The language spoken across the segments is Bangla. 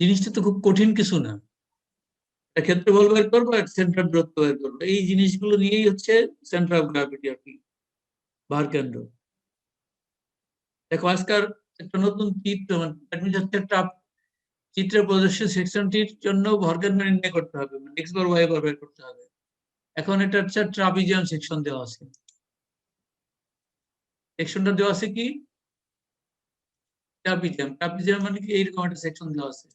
জিনিসটা তো খুব কঠিন কিছু না। ক্ষেত্রফল বের করবো আর সেন্টার দূরত্ব বের করবো, এই জিনিসগুলো নিয়েই হচ্ছে সেন্টার অফ গ্রাভিটি আর কি, ভার কেন্দ্র। দেখো আজকাল একটা নতুন চিত্র, হচ্ছে একটা চিত্রে প্রদর্শিত সেকশনটির জন্য ভরকেন্দ্র নির্ণয় করতে হবে, মানে এক্স বার ওয়াই বার বের করতে হবে। এখন এটা হচ্ছে ট্রাপিজিয়াম সেকশন দেওয়া আছে। সেকশনটা দেওয়া আছে কি ট্রাপিজিয়াম। ট্রাপিজিয়াম মানে কি এইরকম একটা সেকশন দেওয়া আছে।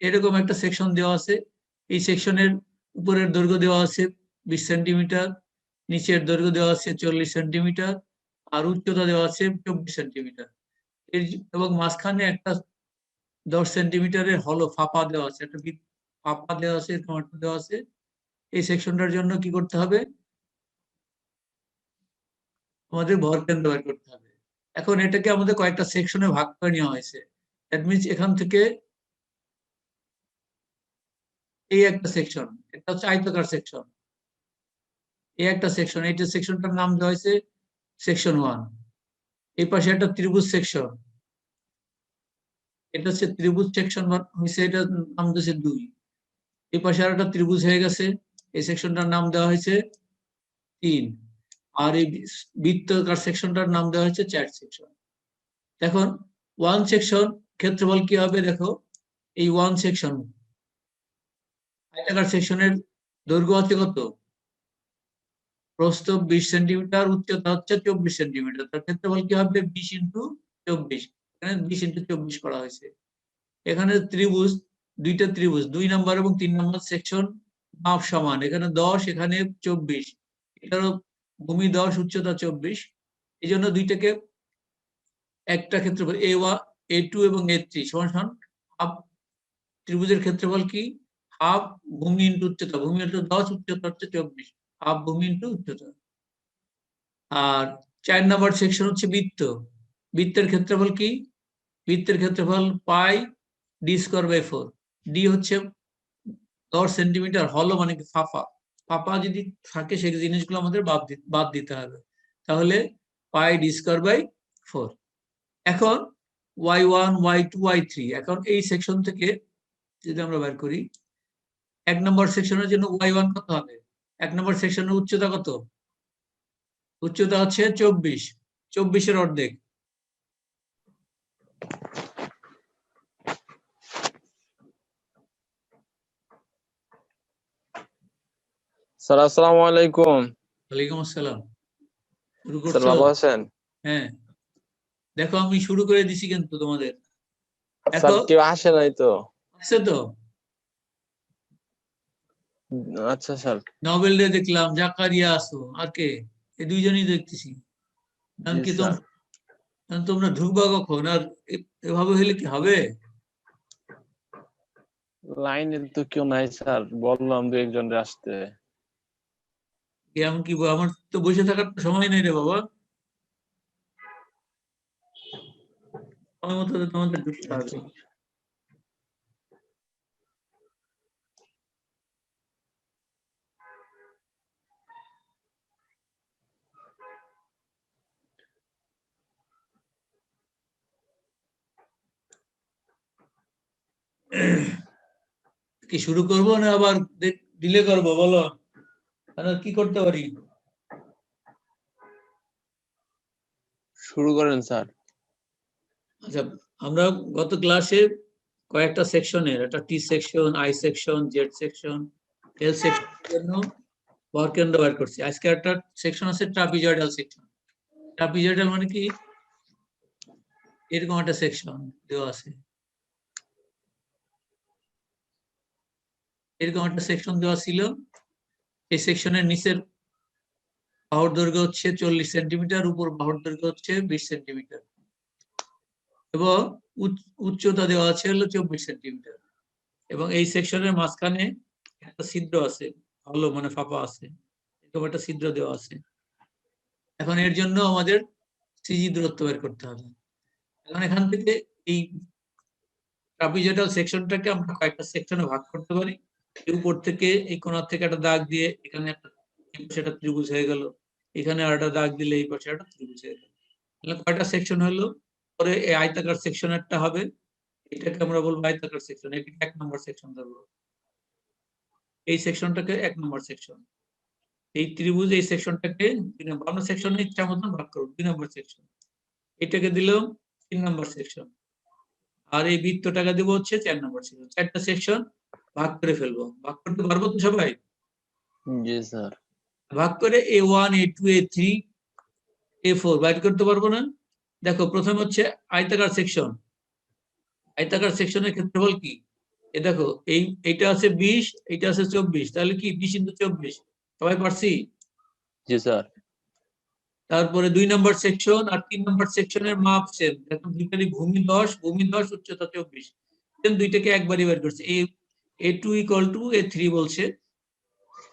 এরকম একটা সেকশন দেওয়া আছে। এই সেকশনের উপরের দৈর্ঘ্য দেওয়া আছে 20 সেন্টিমিটার, নিচের দৈর্ঘ্য দেওয়া আছে 40 সেন্টিমিটার, আর উচ্চতা দেওয়া আছে 24 সেন্টিমিটার। এবং মাঝখানে একটা 10 সেন্টিমিটারের হলো ফাঁপা দেওয়া আছে, একটা ফাঁপা দেওয়া আছে, এরকম একটা দেওয়া আছে। এই সেকশনটার জন্য কি করতে হবে, আমাদের ভর কেন্দ্র বের করতে হবে। এখন এটাকে আমাদের কয়েকটা সেকশনে ভাগ করে নেওয়া হয়েছে। দ্যাট মিনস এখান থেকে এই একটা সেকশন, এটা হচ্ছে আয়তাকার সেকশন, এই একটা সেকশন, এইটা সেকশনটার নাম দেওয়া হয়েছে সেকশন 1। এই পাশে একটা ত্রিভুজ সেকশন, এটা হচ্ছে ত্রিভুজ সেকশন হয়েছে, এটার নাম দিয়েছে 2। এই পাশে আর একটা ত্রিভুজ হয়ে গেছে, এই সেকশনটার নাম দেওয়া হয়েছে 3। আর এই বৃত্তাকার সেকশনটার নাম দেওয়া হয়েছে 4 সেকশন। এখন 1 সেকশন ক্ষেত্রফল কি হবে, দেখো এই 1 সেকশন আয়তাকার সেকশনের দৈর্ঘ্য হচ্ছে কত, প্রস্থ 20 সেন্টিমিটার, উচ্চতা হচ্ছে 24 সেন্টিমিটার। তার ক্ষেত্রফল কি হবে 20 ইন্টু 24, এখানে 20 ইন্টু 24 করা হয়েছে। এখানে ত্রিভুজ, দুইটা ত্রিভুজ 2 নম্বর এবং 3 নম্বর সেকশন মাপ সমান, এখানে 10, এখানে 24, এটারও ভূমি 10, উচ্চতা 24। এই জন্য দুইটাকে একটা ক্ষেত্রফল A1 A2 এবং A3 সমান সমান হাফ। ত্রিভুজের ক্ষেত্রফল কি হাফ ভূমি ইন্টু উচ্চতা, ভূমি হচ্ছে 10, উচ্চতা হচ্ছে 24, হাফ ভূমি ইন্টু উচ্চতা। আর 4 নম্বর সেকশন হচ্ছে বৃত্ত। বৃত্তের ক্ষেত্রফল কি, বৃত্তের ক্ষেত্রফল পাই ডি স্কোয়ার বাই 4। ডি হচ্ছে 10 সেন্টিমিটার, হলো মানে কি ফাঁপা, ফাঁপা যদি থাকে সেই জিনিসগুলো আমাদের বাদ দিতে হবে। তাহলে পাই ডি স্কোয়ার বাই 4। এখন y1 y2 y3, এখন এই সেকশন থেকে যদি আমরা বের করি, 1 নম্বর সেকশনের জন্য y1 কত হবে, 1 নম্বর সেকশনের উচ্চতা কত, উচ্চতা হচ্ছে 24, 24-এর অর্ধেক। স্যার আসসালামু আলাইকুম। ওয়ালাইকুম আসসালাম। শুরু স্যার করছো? ভালো আছেন? হ্যাঁ, দেখো আমি শুরু করে দিছি কিন্তু তোমাদের। স্যার দেখো কেউ আসে নাই তো। আছে তো, আচ্ছা স্যার। নোবেল রে দেখলাম, জাকারিয়া আসো, আর কে, এই দুইজনই দেখতেছি। জি কি স্যার। তোমরা ঢুকবা কখন, আর এভাবে হলে কি হবে? লাইনে তো কেউ নাই স্যার, বললাম 2-1 জন আসতে। এমন কি, আমার তো বসে থাকার সময় নেই রে বাবা, সময় মতো তো তোমাদের ঢুকতে হবে। কি শুরু করবো না আবার ডিলে করবো, বলো কি করতে পারি? শুরু করেন স্যার। আচ্ছা, আমরা গত ক্লাসে কয়েকটা সেকশনের, একটা T section, I section, Z section, L সেকশনের জন্য ভর কেন্দ্র বের করছি। আজকে একটা সেকশন আছে ট্রাপিজয়েডাল সেকশন। ট্রাপিজয়েডাল মানে কি, এরকম একটা সেকশন দেওয়া আছে, এরকম একটা সেকশন দেওয়া ছিল। এই সেকশনের নিচের বাহুর দৈর্ঘ্য হচ্ছে 40 সেন্টিমিটার, উপর বাহুর দৈর্ঘ্য হচ্ছে 20 সেন্টিমিটার, এবং উচ্চতা দেওয়া আছে হলো 24 সেন্টিমিটার। এবং এই সেকশনের মাঝখানে একটা ছিদ্র আছে, হলো মানে ফাঁপা আছে, এরকম একটা ছিদ্র দেওয়া আছে। এখন এর জন্য আমাদের সিজি দূরত্ব বের করতে হবে। এখন এখান থেকে এই ট্রাপিজয়েডাল সেকশনটাকে আমরা কয়েকটা সেকশনে ভাগ করতে পারি। উপর থেকে এই কোণা থেকে একটা দাগ দিয়ে এখানে একটা এই পাশে একটা ত্রিভুজ হয়ে গেল, এখানে আরেকটা দাগ দিলে এই পাশে একটা ত্রিভুজ হয়ে গেল। তাহলে কয়টা সেকশন হলো? পরে এই আয়তাকার সেকশনেরটা হবে, এটাকে আমরা বলবো আয়তাকার সেকশন, এটাকে 1 নম্বর সেকশন ধরবো। এই সেকশনটাকে 1 নম্বর সেকশন। এই ত্রিভুজ এই সেকশনটাকে 2 নম্বর, আমরা সেকশনে ইচ্ছা মতন ভাগ করব, 2 নম্বর সেকশন। এটাকে দিলাম 3 নম্বর সেকশন, আর এই বৃত্তটাকে দেবো হচ্ছে 4 নম্বর সেকশন। 4টা সেকশন ভাগ করে ফেলবো। ভাগ করতে পারবো তো সবাই? জি স্যার। ভাগ করে A1 A2 A3 A4 বাইর করতে পারবো না? দেখো প্রথমে হচ্ছে আয়তাকার সেকশন। আয়তাকার সেকশনের ক্ষেত্রফল কি? এ দেখো এইটা আছে 20, এইটা আছে 24, তাহলে কি 20 × 24? সবাই পারছি? জি স্যার। তারপরে 2 নম্বর সেকশন আর 3 নম্বর সেকশনের মাপ সেম, দেখো দুইটারই ভূমি 10, উচ্চতা 24, সেম দুইটাকে একবারই বের করছে। A2 = A3 বলছে।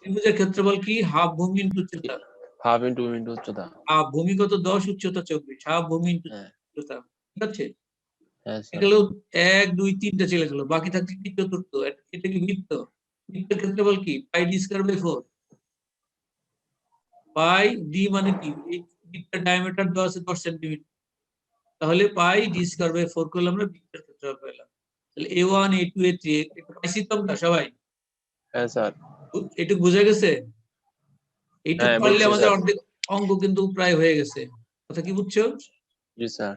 ত্রিভুজের ক্ষেত্রফল কি? হাফ ভূমি ইনটু উচ্চতা। হাফ ইন্টু উচ্চতা। হাফ ভূমি কত? 10, উচ্চতা 24, হাফ ভূমি ইনটু হ্যাঁ উচ্চতা। ঠিক আছে? হ্যাঁ স্যার। এগুলো 1 2 3টা চলে গেল, বাকি থাকছে কি? চতুর্থ। এটা কি বৃত্ত? বৃত্তের ক্ষেত্রফল কি? πd²/4। পাই ডি মানে কি? এই বৃত্তের ডায়ামিটার দেওয়া আছে 10 সেন্টিমিটার, তাহলে πd²/4 করলে আমরা বৃত্তের ক্ষেত্রফল পেলাম। তাহলে A1 A2 A3 এটা পাইছি তো আমরা সবাই? হ্যাঁ স্যার। এটুকু বুঝে গেছে? এইটুকু হ্যাঁ পারলে বুঝছি আমাদের স্যার। অর্ধেক অঙ্ক কিন্তু প্রায় হয়ে গেছে। কথা কি বুঝছো? জি স্যার।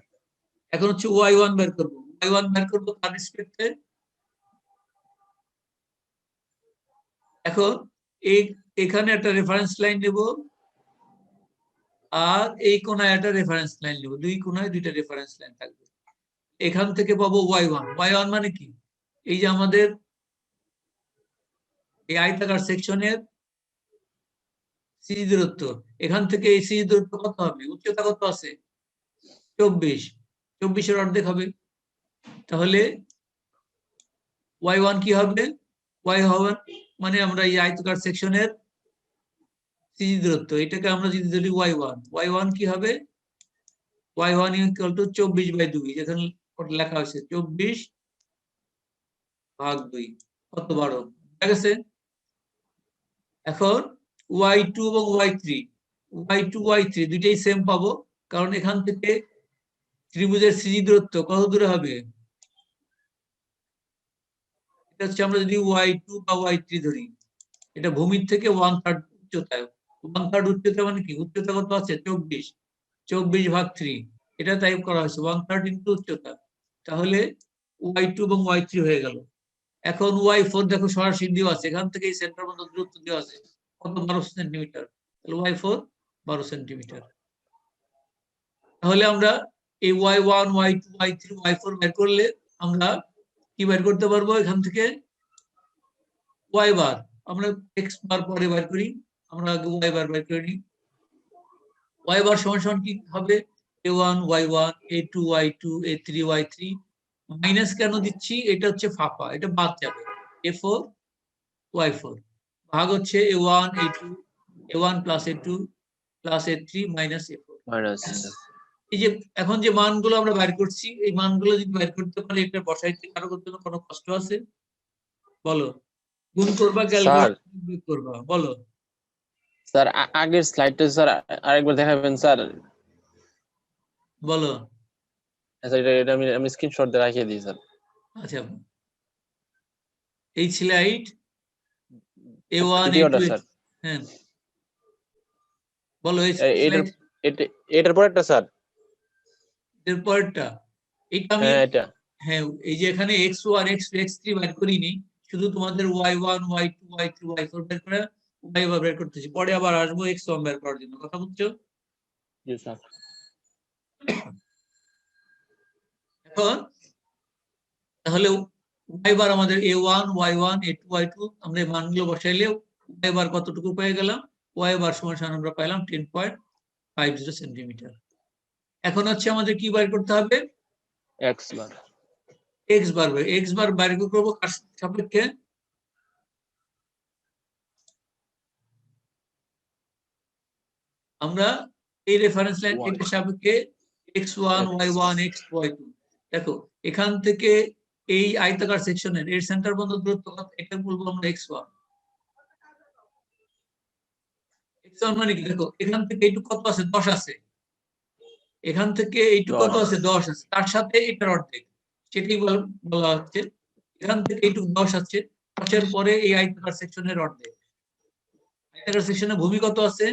এখন হচ্ছে Y1 বের করবো। Y1 বের করবো তার রেসপেক্টে। এখন এই এখানে একটা রেফারেন্স লাইন নেব, আর এই কোণায় একটা রেফারেন্স লাইন নেব, দুই কোণায় দুইটা রেফারেন্স লাইন থাকবে। এখান থেকে পাবো Y1। Y1 মানে কি? এই যে আমাদের এই আয়তাকার সেকশনের সিজি দূরত্ব, এখান থেকে এই সিজি দূরত্ব কত হবে? উচ্চতা কত আছে? 24, 24-এর অর্ধেক হবে। তাহলে Y1 কি হবে? Y1 মানে আমরা এই আয়তাকার সেকশনের সিজি দূরত্ব, এটাকে আমরা যদি ধরি Y1 কি হবে? Y1 = 24/2, যেখানে লেখা আছে 24/2, কত 12। ঠিক আছে? এখন Y2 এবং Y3 দুইটাই সেম পাবো, কারণ এখান থেকে ত্রিভুজের সিজি দূরত্ব কত দূরে হবে? এটা হচ্ছে আমরা যদি Y2 বা Y3 ধরি, এটা ভূমির থেকে 1/3 উচ্চতায়। 1/3 উচ্চতা মানে কি? উচ্চতা কত আছে? 24, 24/3, এটা টাইপ করা হয়েছে 1/3 ইন্টু উচ্চতা। তাহলে Y2 এবং Y3 হয়ে গেল। এখন Y4 দেখো সরাসরি দেওয়া আছে, এখান থেকে এই সেন্টার পর্যন্ত দূরত্ব দেওয়া আছে কত? 12 সেন্টিমিটার। তাহলে Y4 12 সেন্টিমিটার। তাহলে আমরা এই Y1 Y2 Y3 Y4 বের করলে আমরা কি বের করতে পারবো? এখান থেকে Y বার, আমরা X বার পরে বের করি, আমরা আগে Y বার বের করে নিই। Y বার সমান কি হবে? A1 Y1 A2 Y2 A3 Y3। Minus কেন দিচ্ছি? এটা হচ্ছে ফাঁপা, এটা বাদ যাবে। A4 Y4 ভাগ হচ্ছে A1 A2 A1 + A2 + A3 - A4। Minus. এই যে এখন যে মানগুলো আমরা বের করছি, এই মানগুলো যদি বের করতে পারি, এটা বসাইতে কারো জন্য কোনো কষ্ট আছে? বলো। গুণ করবা, স্যার ক্যালকুলেটর করবা, বলো। স্যার আগের স্লাইডটা স্যার আরেকবার দেখাবেন স্যার। বলো। স্যার এটা আমি স্ক্রিনশট দিয়ে রাখিয়ে দিই স্যার। আচ্ছা, এই স্লাইড A1 A2 ভিডিওটা স্যার। হ্যাঁ বলো। এই এটার স্লাইড এটার পর একটা স্যার। এর পরেরটা এটা আমি, হ্যাঁ এটা। হ্যাঁ এই যে এখানে X1 X2 X3 বের করিনি, শুধু তোমাদের Y1 Y2 Y3 Y4 বের করে Y বার বের করতেছি, পরে আবার আসবো X1 বের করার জন্য। কথা বুঝছো? জি স্যার। এখন তাহলে Y বার আমাদের A1 Y1 A2 Y2, আমরা এই মানগুলো বসাইলে Y বার কতটুকু পেয়ে গেলাম? Y বার সমান আমরা পেলাম 10.50 সেন্টিমিটার। এখন হচ্ছে আমাদের কি বের করতে হবে? X bar. X বার X বার বের করবো কার সাপেক্ষে? আমরা এই রেফারেন্স লাইন এর সাপেক্ষে X1 Y1 X2 Y2। দেখো এখান থেকে এই আয়তাকার সেকশনের এর সেন্টার পর্যন্ত দূরত্ব কত? এটা বলবো আমরা X1। x1 মানে কি দেখো এখান থেকে এইটুকু কত আছে 10 আছে, এখান থেকে এইটুকু কত 10 আছে 10 আছে, তার সাথে এটার অর্ধেক, সেটাই বলা হচ্ছে এখান থেকে এইটুকু 10 আছে, 10 পরে এই আয়তাকার সেকশনের অর্ধেক। আয়তাকার সেকশনে ভূমি কত আছে?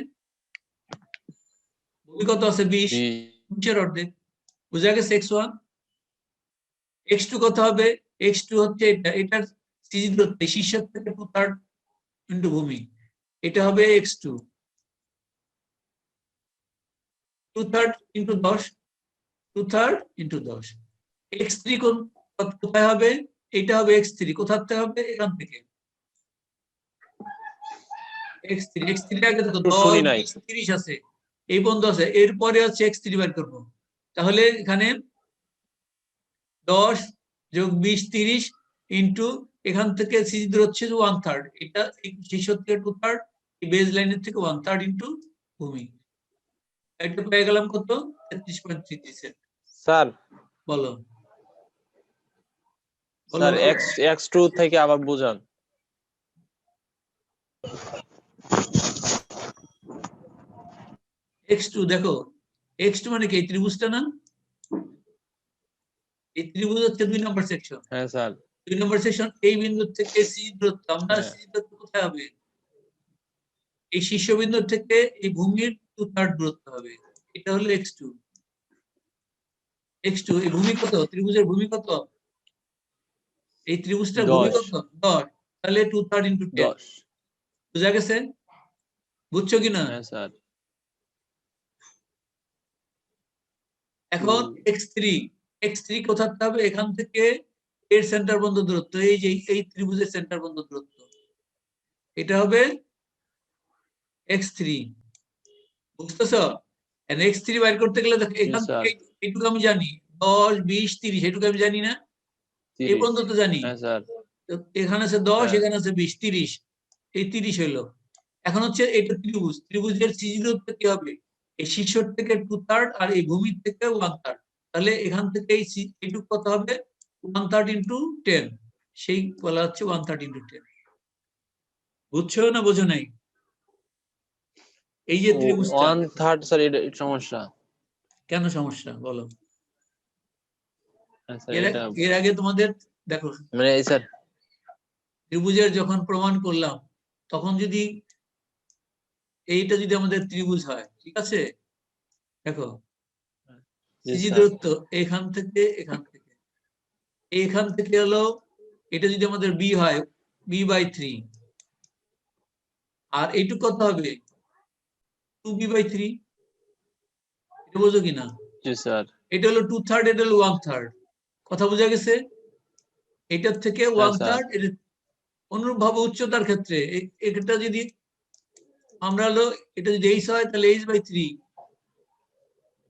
ভূমি কত আছে 20, 20 20 এর অর্ধেক। বুঝা গেছে x1। x2 কত হবে? x2 হচ্ছে এটার সিজি দূরত্ব শীর্ষ থেকে 2/3 ইনটু ভূমি, এটা হবে x2 2/3 ইনটু 10, 2/3 ইনটু 10। x3 কোথায় হবে? এটা হবে x3, কোথা থেকে হবে? এখান থেকে x3 আগে তো 10 শুনি নাই 20 30 আছে, এই বন্ধ আছে, এরপরে হচ্ছে x3 বের করব। তাহলে এখানে 10 যোগ 20 30 ইনটু এখান থেকে সিজি দূর হচ্ছে 1/3, এটা শীর্ষ থেকে 2/3, এই বেজ লাইনের থেকে 1/3 ইনটু ভূমি, এটা পেয়ে গেলাম কত? 33.33 সেন্ট। স্যার। বলো স্যার x2 থেকে আবার বুঝান। x2 দেখো, x2 মানে কি? এই ত্রিভুজটা না, এই ত্রিভুজ হচ্ছে 2 নম্বর সেকশন। হ্যাঁ স্যার। 2 নম্বর সেকশন এই বিন্দু থেকে সিজি দূরত্ব, আমরা হ্যাঁ। সিজি দূরত্ব কোথায় হবে? এই শীর্ষবিন্দু থেকে এই ভূমির 2/3 দূরত্ব হবে, এটা হলো x2। x2 এই ভূমি কত? ত্রিভুজের ভূমি কত? এই ত্রিভুজটার ভূমি 10 কত? 10, তাহলে 2/3 ইনটু 10। 10 বুঝা গেছে? বুঝছো কিনা? হ্যাঁ স্যার। এখন x3 কোথা থেকে হবে? এখান থেকে এর সেন্টার বন্ধ দূরত্ব, এই যে এই ত্রিভুজের সেন্টার বন্ধ দূরত্ব, এটা হবে x3। বুঝতেছো? x3 বাইর করতে গেলে দেখো এখান থেকে এইটুকু আমি জানি, 10 20 30, এটুকু আমি জানি না, এই 30 পর্যন্ত তো জানি। হ্যাঁ স্যার। তো এখানে আছে 10, হ্যাঁ। এখানে আছে 20 30, এই 30 হইলো। এখন হচ্ছে এটা ত্রিভুজ, ত্রিভুজের সিজি দূরত্ব কি হবে? এই শীর্ষ থেকে 2/3 আর এই ভূমি থেকে 1/3, তাহলে এখান থেকে এইটুকু কত হবে? 1/3 ইনটু 10, সেই বলা হচ্ছে 1/3 ইনটু 10। বুঝছো না বোঝো নাই? এই যে ত্রিভুজটা 1/3 স্যার, এটা সমস্যা। কেন সমস্যা বলো? হ্যাঁ স্যার, এর এটা এর আগে তোমাদের দেখো মানে এই স্যার ত্রিভুজের যখন প্রমাণ করলাম, তখন যদি এইটা যদি আমাদের ত্রিভুজ হয়, ঠিক আছে, দেখো জি সিজি স্যার। দূরত্ব এখান থেকে এখান থেকে এখান থেকে হলো, এটা যদি আমাদের বি হয়, b/3, আর এইটুকু কত হবে? 2b/3, এটা বোঝো কিনা? জি স্যার। এটা হলো 2/3, এটা হলো 1/3, কথা বোঝা গেছে? এটার থেকে হ্যাঁ স্যার। 1/3, এটা অনুরূপ ভাবে উচ্চতার ক্ষেত্রে এটা যদি আমরা হলো, এটা যদি h হয় তাহলে h/3,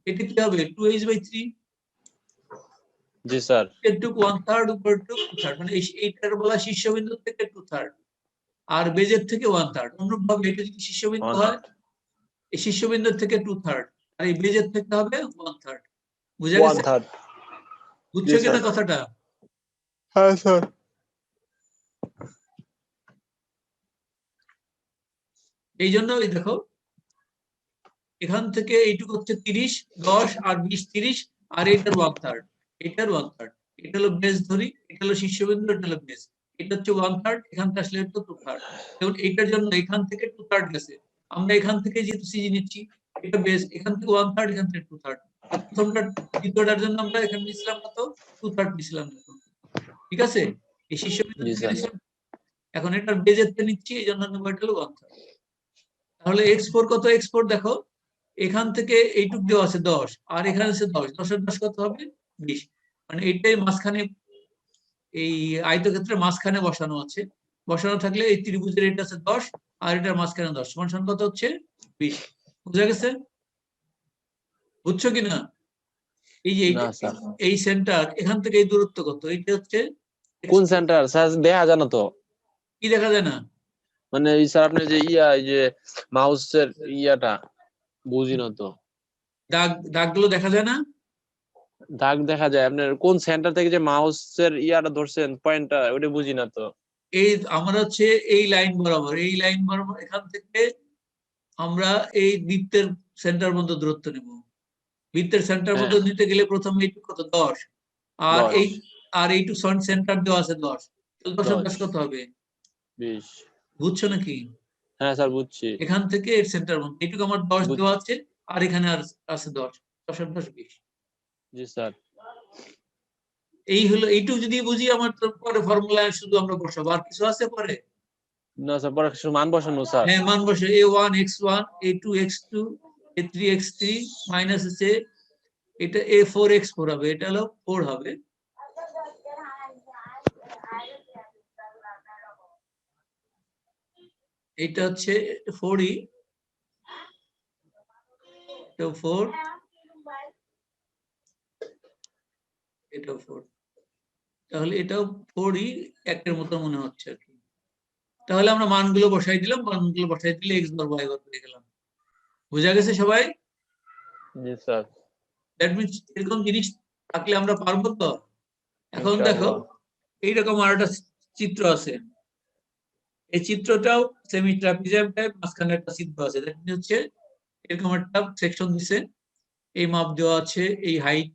এটা কি হবে? 2h/3, জি স্যার। এটুকু 1/3 উপর 2/3, মানে এইটার বলা শীর্ষবিন্দু থেকে 2/3 আর বেজের থেকে 1/3। অনুরূপ ভাবে এটা যদি শীর্ষবিন্দু হয়, 1/3 এই শীর্ষবিন্দু থেকে 2/3 আর এই বেজের থেকে হবে 1/3। বুঝা গেছে? 1/3 জি বুঝছো কিনা স্যার। কথাটা? হ্যাঁ স্যার। এই জন্য এই দেখো এখান থেকে এইটুকু হচ্ছে 30, 10 আর 20 30, আর এটার 1/3, এটার 1/3, এটা হলো বেস ধরি, এটা হলো শীর্ষবিন্দু, এটা হলো বেস, এটা হচ্ছে 1/3, এখান থেকে আসলে এটা 2/3। এখন এটার জন্য এখান থেকে 2/3 গেছে, আমরা এখান থেকে যেহেতু সিজি নিচ্ছি, এটা বেস, এখান থেকে 1/3, এখান থেকে 2/3, প্রথমটা দ্বিতীয়টার জন্য আমরা এখানে নিছিলাম কত? 2/3 নিছিলাম। ঠিক আছে, এই শীর্ষবিন্দু জি থেকে স্যার। নিছিলাম, এখন এটার বেজের থেকে নিচ্ছি, এই জন্য নেবো এটা হলো 1/3। তাহলে x4 কত? x4 দেখো এখান থেকে এইটুক দেওয়া আছে 10, আর এখানে আছে 10, 10 এর 10 কত হবে? 20, মানে এইটাই মাঝখানে, এই আয়তক্ষেত্রের মাঝখানে বসানো আছে। বসানো থাকলে এই ত্রিভুজের এটা আছে 10 আর এটার মাঝখানে 10, সমান সমান কত হচ্ছে? 20। বুঝা গেছে? বুঝছো কিনা? এই যে না স্যার। এই সেন্টার এখান থেকে এই দূরত্ব কত? এটা হচ্ছে কোন সেন্টার স্যার? দেখা যায় না তো। কি দেখা যায় না? মানে এই স্যার আপনি যে এই যে মাউসের ইয়াটা বুঝি না তো। দাগগুলো দেখা যায় না? দাগ দেখা যায়, আপনার কোন সেন্টার থেকে যে মাউসের ইয়াটা ধরছেন পয়েন্টটা, ওটা বুঝি না তো। এই আমরা হচ্ছে এই লাইন বরাবর, এই লাইন বরাবর এখান থেকে আমরা এই বৃত্তের সেন্টার পর্যন্ত দূরত্ব নেব। বৃত্তের সেন্টার হ্যাঁ। পর্যন্ত নিতে গেলে প্রথমে এইটুকু কত 10, আর 10, এই আর এইটুকু সেন্টার দেওয়া আছে 10, তাহলে 10 এর 10 কত হবে? 20। বুঝছো নাকি? হ্যাঁ স্যার বুঝছি। এখান থেকে এর সেন্টার পর্যন্ত এইটুকু আমার 10 বুঝ- দেওয়া আছে, আর এখানে আর আছে 10, 10 আর 10 20। জি স্যার। এই হলো, এইটুকু যদি বুঝি আমার তো পরে ফর্মুলায় শুধু আমরা বসাবো, আর কিছু আছে পরে? না স্যার পরে কিছু মান বসানো স্যার। হ্যাঁ, মান বসে a1 x1 a2 x2 a3 x3 minus হচ্ছে এটা a4 x4 হবে, এটা হলো 4 হবে। এটা হচ্ছে 4ই, এটা 4, এটা 4, তাহলে এটাও 4ই, একের মতো মনে হচ্ছে আর কি। তাহলে আমরা মানগুলো বসাই দিলাম, মানগুলো বসাই দিলে x বার y বার পেয়ে গেলাম। বুঝা গেছে সবাই? জি স্যার। দ্যাট মিন্স এরকম জিনিস থাকলে আমরা পারবো তো। এখন দেখো ইনশাআল্লাহ। এইরকম আর একটা চিত্র আছে, এই চিত্রটাও সেমি ট্রাপিজিয়াম টাইপ, মাঝখানে একটা ছিদ্র আছে। দ্যাট মিন্স হচ্ছে এরকম একটা সেকশন দিছে, এই মাপ দেওয়া আছে, এই হাইট,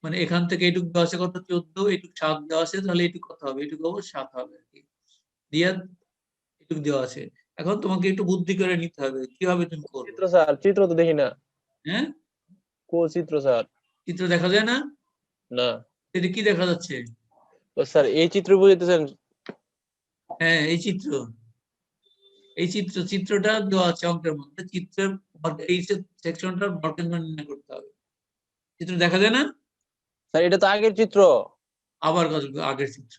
মানে এখান থেকে এইটুকু দেওয়া আছে কত 14, এইটুকু 7 দেওয়া আছে, তাহলে এইটুকু কত হবে? এইটুকু 7 হবে আর কি, দিয়া এইটুকু দেওয়া আছে। এখন তোমাকে একটু বুদ্ধি করে নিতে হবে কিভাবে তুমি করবে। চিত্র স্যার, চিত্র তো দেখি না। হ্যাঁ, কো চিত্র স্যার? চিত্র দেখা যায় না? না। এটা কি দেখা যাচ্ছে? তো স্যার এই চিত্র বুঝাইতেছেন? হ্যাঁ, এই চিত্র, এই চিত্রটা দেওয়া আছে অঙ্কের মধ্যে। চিত্রের এই সেকশনটার বর্গের মান নির্ণয় করতে হবে। চিত্র দেখা যায় না? স্যার এটা তো আগের চিত্র। আবার কত আগের চিত্র?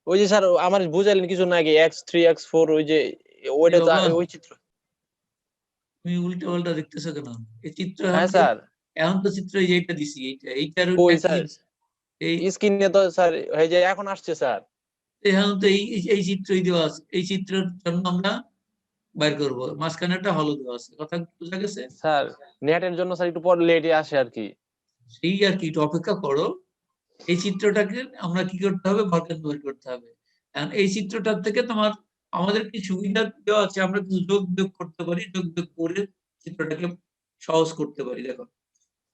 ওই যে স্যার আমার বুঝাইলেন কিছু না আগে x3 x4 ওই যে এ ওইটা তো বাবা, ওই চিত্র। তুমি উল্টা পাল্টা দেখতেছো কেন? এই চিত্র এখন হ্যাঁ তো, স্যার। এখন তো চিত্র এই যে এইটা দিছি, এইটার ওই একই স্যার এই স্ক্রিনে তো স্যার এই যে এখন আসছে স্যার। এখন তো এই চিত্রই দেওয়া আছে, এই চিত্রের জন্য আমরা বাইর করবো। মাঝখানে একটা হলো দেওয়া আছে, কথা বোঝা গেছে? স্যার নেটের জন্য স্যার একটু পরে লেটে আসে আর কি। সেই আর কি, একটু অপেক্ষা করো। এই চিত্রটাকে আমরা কি করতে হবে? বর্গের বের করতে হবে। এখন এই চিত্রটার থেকে তোমার, আমাদের কি সুবিধা দেওয়া আছে, আমরা কিছু যোগ বিয়োগ করতে পারি, যোগ বিয়োগ করে চিত্রটাকে সহজ করতে পারি। দেখো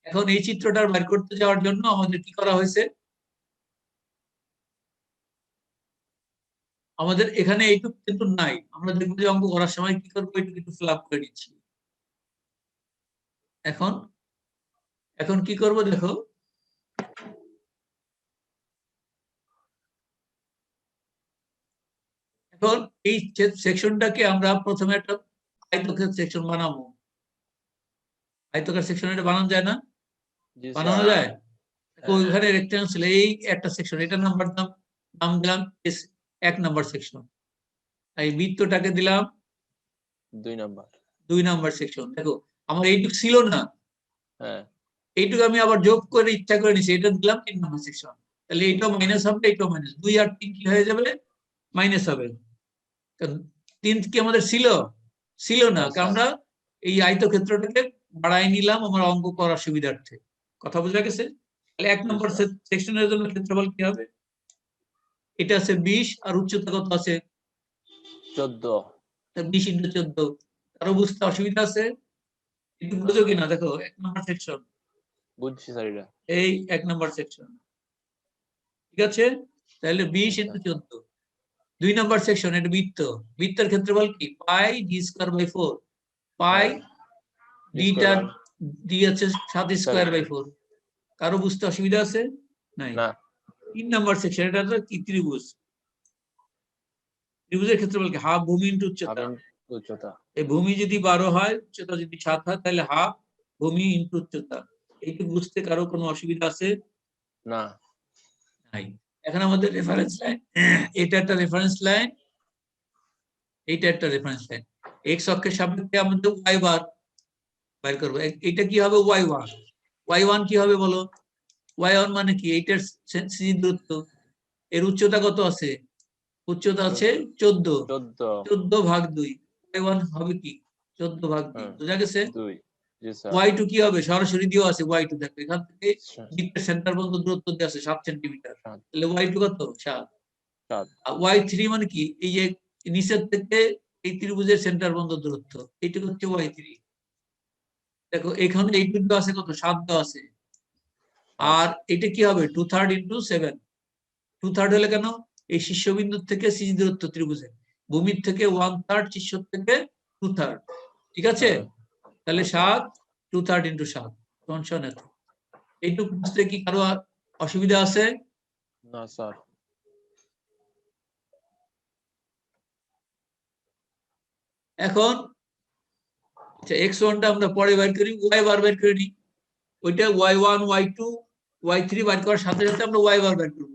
এখন এই চিত্রটা বের করতে যাওয়ার জন্য আমাদের কি করা হয়েছে, আমাদের এখানে এইটুকু কিন্তু নাই। আমরা দেখবো যে অঙ্ক করার সময় কি করবো, এইটুকু একটু ফিল আপ করে নিচ্ছি। এখন এখন কি করব দেখো, এখন এই সেকশনটাকে আমরা প্রথমে একটা আয়তক্ষেত্র সেকশন বানাবো। আয়তকার সেকশন এটা বানানো যায় না? জি বানানো স্যার। যায়। তো ওইখানে রেক্টেঙ্গেল ছিল, এই একটা সেকশন, এটা নাম্বার নাম দিলাম 1 নাম্বার সেকশন। এই বৃত্তটাকে দিলাম 2 নাম্বার। 2 number section. দেখো আমার এইটুকু ছিল না, হ্যাঁ। এইটুকু আমি আবার যোগ করে ইচ্ছা করে নিছি, এটা দিলাম 3 নাম্বার সেকশন। তাহলে এইটাও মাইনাস হবে, এইটাও মাইনাস, 2 আর 3 কি হয়ে যাবে? মাইনাস হবে। কারণ 3 কি আমাদের ছিল? ছিল না, না কারণ স্যার। আমরা এই আয়তক্ষেত্রটাকে বাড়াই নিলাম আমার অঙ্ক করার সুবিধার্থে। কথা বোঝা গেছে? তাহলে 1 জি নম্বর স্যার। সেকশনের জন্য ক্ষেত্রফল কি হবে? এটা আছে 20, আর উচ্চতা কত আছে? 14। 20 × 14। কারো বুঝতে অসুবিধা আছে? একটু না বুঝো কিনা দেখো, 1 নম্বর সেকশন, বুঝছি স্যার এটা। এই 1 নম্বর সেকশন, ঠিক আছে? তাহলে 20 জি × স্যার। 14। 2 নম্বর সেকশন, এটা বৃত্ত, বৃত্তের ক্ষেত্রফল কি? পাই ডি স্কয়ার বাই 4। পাই হ্যাঁ ডিটা, স্কয়ার ডি হচ্ছে 7 স্যার। Square by 4। কারো বুঝতে অসুবিধা আছে? নাই। না 3 নম্বর সেকশন, এটা তো কি? ত্রিভুজ। ত্রিভুজের ক্ষেত্রফল কি? হাফ ভূমি ইনটু উচ্চতা। হাফ উচ্চতা। এই ভূমি যদি 12 হয়, উচ্চতা যদি 7 হয়, তাহলে হাফ ভূমি ইনটু উচ্চতা। এইটুকু বুঝতে কারো কোনো অসুবিধা আছে? না নাই। এখন আমাদের রেফারেন্স লাইন, এটা একটা রেফারেন্স লাইন, এইটা একটা রেফারেন্স লাইন। এক্স অক্ষের সাপেক্ষে আমাদের ওয়াই বার বের করবো। এটা কি হবে? y1। y1 কি হবে বলো? y1 মানে কি? এইটার সি দূরত্ব, এর উচ্চতা কত আছে? উচ্চতা আছে 14। 14। 14/2। y1 হবে কি? 14/2। হ্যাঁ বুঝা গেছে? 2। জি স্যার। y2 কি হবে? সরাসরি দেওয়া আছে y2, দেখো এখান থেকে বৃত্তের সেন্টার পর্যন্ত দূরত্ব দেওয়া আছে 7 সেন্টিমিটার। 7। তাহলে y2 কত? 7। 7। আর y3 মানে কি? এই যে নিচের থেকে এই ত্রিভুজের সেন্টার বন্ধ দূরত্ব, এইটুকু হচ্ছে y3। দেখো এখানে এইটুকু আছে কত, 7 দেওয়া আছে। আর এটা কি হবে 2/3 ইন্টু 7। 2/3 হলে কেন, এই শীর্ষবিন্দু থেকে সিজ দূরত্ব ত্রিভুজের, ভূমির থেকে 1/3, শীর্ষ থেকে 2/3, ঠিক আছে? তাহলে 7, 2/3 ইন্টু 7 সমান এত। এইটুকু বুঝতে কি কারো অসুবিধা আছে? না স্যার। এখন x1 টা আমরা পরে বের করি, y বার বের করে নিই। ওইটা y1 y2 y3 বার করার সাথে সাথে আমরা y বার বের করব।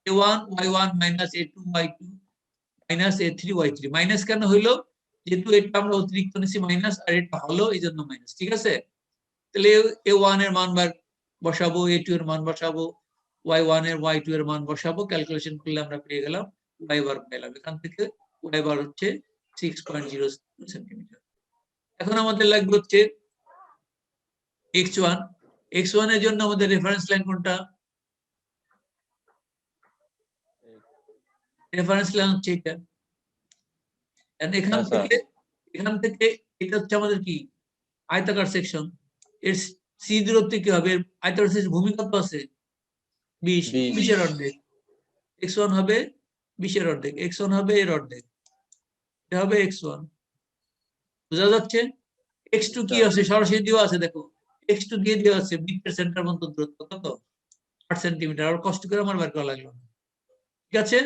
a1 y1 minus a2 y2 minus a3 y3। Minus কেন হইলো, যেহেতু এটা আমরা অতিরিক্ত নিছি মাইনাস, আর এটা হলো এই জন্য মাইনাস, ঠিক আছে? তাহলে a1 এর মান বসাবো, a2 এর মান বসাবো, y1 এর y2 এর মান বসাবো, ক্যালকুলেশন করলে আমরা পেয়ে গেলাম y বার পেলাম। এখান থেকে y বার হচ্ছে 6.0 সেন্টিমিটার। এখন আমাদের লাগবে হচ্ছে x1। x1 এর জন্য আমাদের রেফারেন্স লাইন কোনটা? রেফারেন্স লাইন হচ্ছে এটা। এখান থেকে এটা হচ্ছে আমাদের কি, আয়তাকার সেকশন। এর সি দূরত্ব কি হবে, আয়তাকার সেকশন ভূমি কত আছে 20, 20 এর অর্ধেক। x1 হবে 20 এর অর্ধেক, x1 হবে এর অর্ধেক, এটা হবে x1। বোঝা যাচ্ছে? x2 কি আছে, সরাসরি দেওয়া আছে, দেখো x2 দিয়ে দেওয়া আছে, বৃত্তের সেন্টার পর্যন্ত দূরত্ব কত, 8 সেন্টিমিটার। আর কষ্ট করে আমার বের করা লাগলো না, ঠিক আছে?